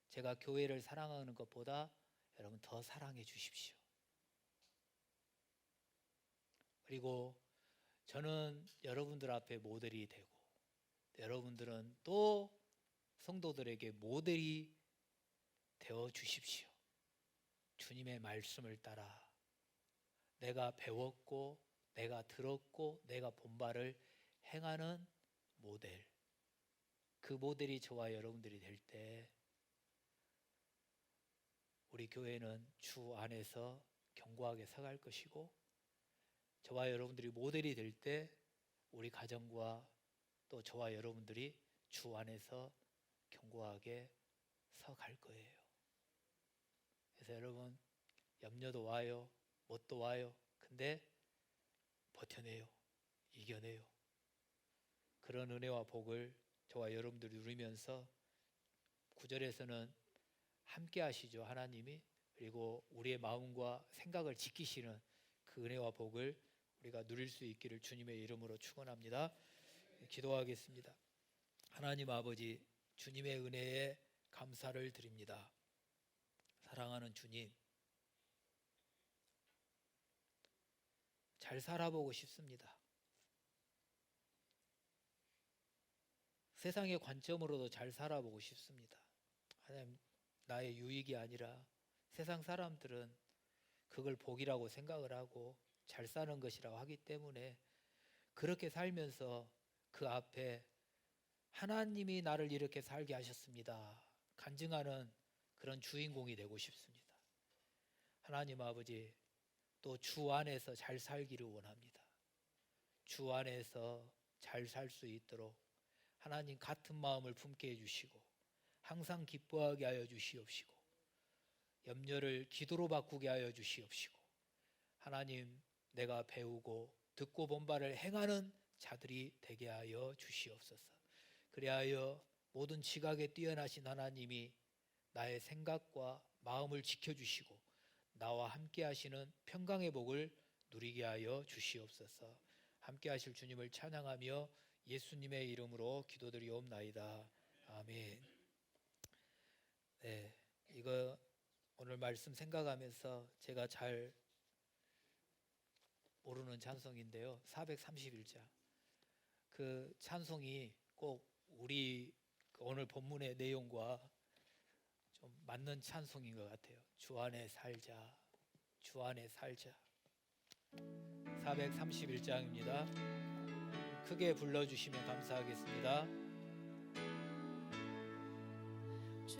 S6: 제가 교회를 사랑하는 것보다 여러분 더 사랑해 주십시오. 그리고 저는 여러분들 앞에 모델이 되고 여러분들은 또 성도들에게 모델이 되어 주십시오. 주님의 말씀을 따라 내가 배웠고 내가 들었고 내가 본 바를 행하는 모델, 그 모델이 저와 여러분들이 될 때 우리 교회는 주 안에서 견고하게 서갈 것이고, 저와 여러분들이 모델이 될 때 우리 가정과 또 저와 여러분들이 주 안에서 견고하게 서갈 거예요. 그래서 여러분, 염려도 와요, 못도 와요. 근데 버텨내요, 이겨내요. 그런 은혜와 복을 저와 여러분들이 누리면서 9절에서는 함께 하시죠, 하나님이. 그리고 우리의 마음과 생각을 지키시는 그 은혜와 복을 우리가 누릴 수 있기를 주님의 이름으로 축원합니다. 기도하겠습니다. 하나님 아버지, 주님의 은혜에 감사를 드립니다. 사랑하는 주님, 잘 살아보고 싶습니다. 세상의 관점으로도 잘 살아보고 싶습니다. 하나님, 나의 유익이 아니라 세상 사람들은 그걸 복이라고 생각을 하고 잘 사는 것이라고 하기 때문에 그렇게 살면서 그 앞에 하나님이 나를 이렇게 살게 하셨습니다 간증하는 그런 주인공이 되고 싶습니다. 하나님 아버지, 또 주 안에서 잘 살기를 원합니다. 주 안에서 잘 살 수 있도록 하나님 같은 마음을 품게 해주시고 항상 기뻐하게 하여 주시옵시고 염려를 기도로 바꾸게 하여 주시옵시고 하나님, 내가 배우고 듣고 본 바를 행하는 자들이 되게 하여 주시옵소서. 그리하여 모든 지각에 뛰어나신 하나님이 나의 생각과 마음을 지켜주시고 나와 함께 하시는 평강의 복을 누리게 하여 주시옵소서. 함께 하실 주님을 찬양하며 예수님의 이름으로 기도드리옵나이다. 아멘. 네, 이거 오늘 말씀 생각하면서 제가 잘 모르는 찬송인데요, 431장. 그 찬송이 꼭 우리 오늘 본문의 내용과 좀 맞는 찬송인 것 같아요. 주 안에 살자, 주 안에 살자. 431장입니다. 크게 불러주시면 감사하겠습니다.
S2: 주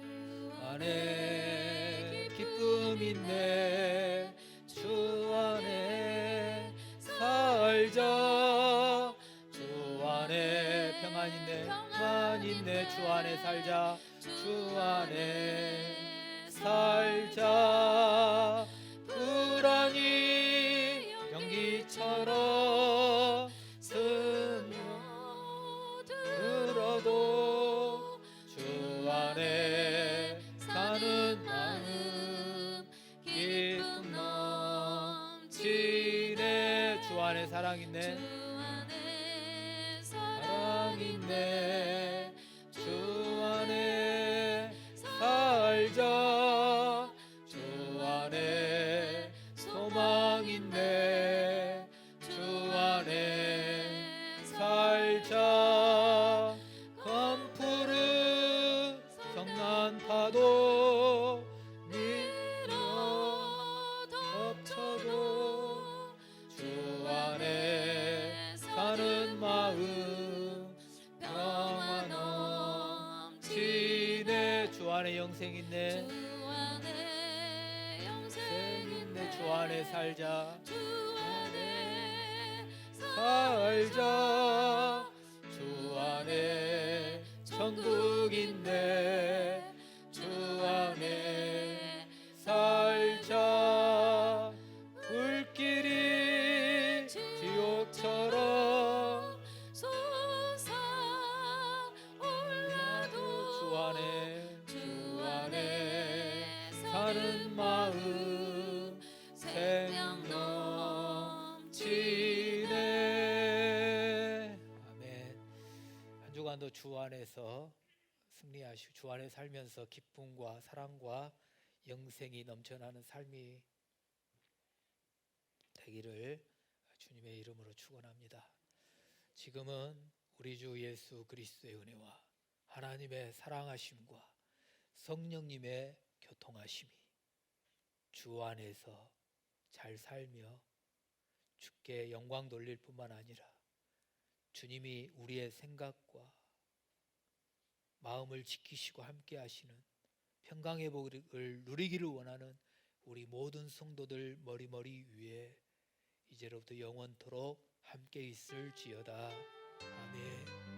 S6: 안에 기쁨 있네, 주 안에 살자. 주 안에 평안 있네, 평안 있네. 주 안에 살자, 주 안에 살자. 불안이 연기처럼 스며들어도 주 안에 사는 마음 기쁨 넘치네. 주 안에 사랑 있네, 사랑 있네. 주 안에 살자, 주 안에 소망 있네. 주 안에 살자. 검푸른 성난 파도 밀어 덮쳐도 주 안에 사는 마음 평안 넘치네. 주 안에 영생 있네, 영생 있네. 주 안에 살자, 살자. 주 안에 천국 있네. 주 안에 살자. 불길이 지옥처럼 솟아올라도 주 안에 사는 마음 생명 넘치네. 아멘. 한 주간도 주 안에서 승리하시고 주 안에 살면서 기쁨과 사랑과 영생이 넘쳐나는 삶이 되기를 주님 주님의 이름으로 축원합니다. 지금은 우리 주 예수 그리스도의 은혜와 하나님의 사랑하심과 성령님의 교통하심이 주 안에서 잘 살며 주께 영광 돌릴 뿐만 아니라 주님이 우리의 생각과 마음을 지키시고 함께 하시는 평강의 복을 누리기를 원하는 우리 모든 성도들 머리머리 위에 이제로부터 영원토록 함께 있을지어다. 아멘.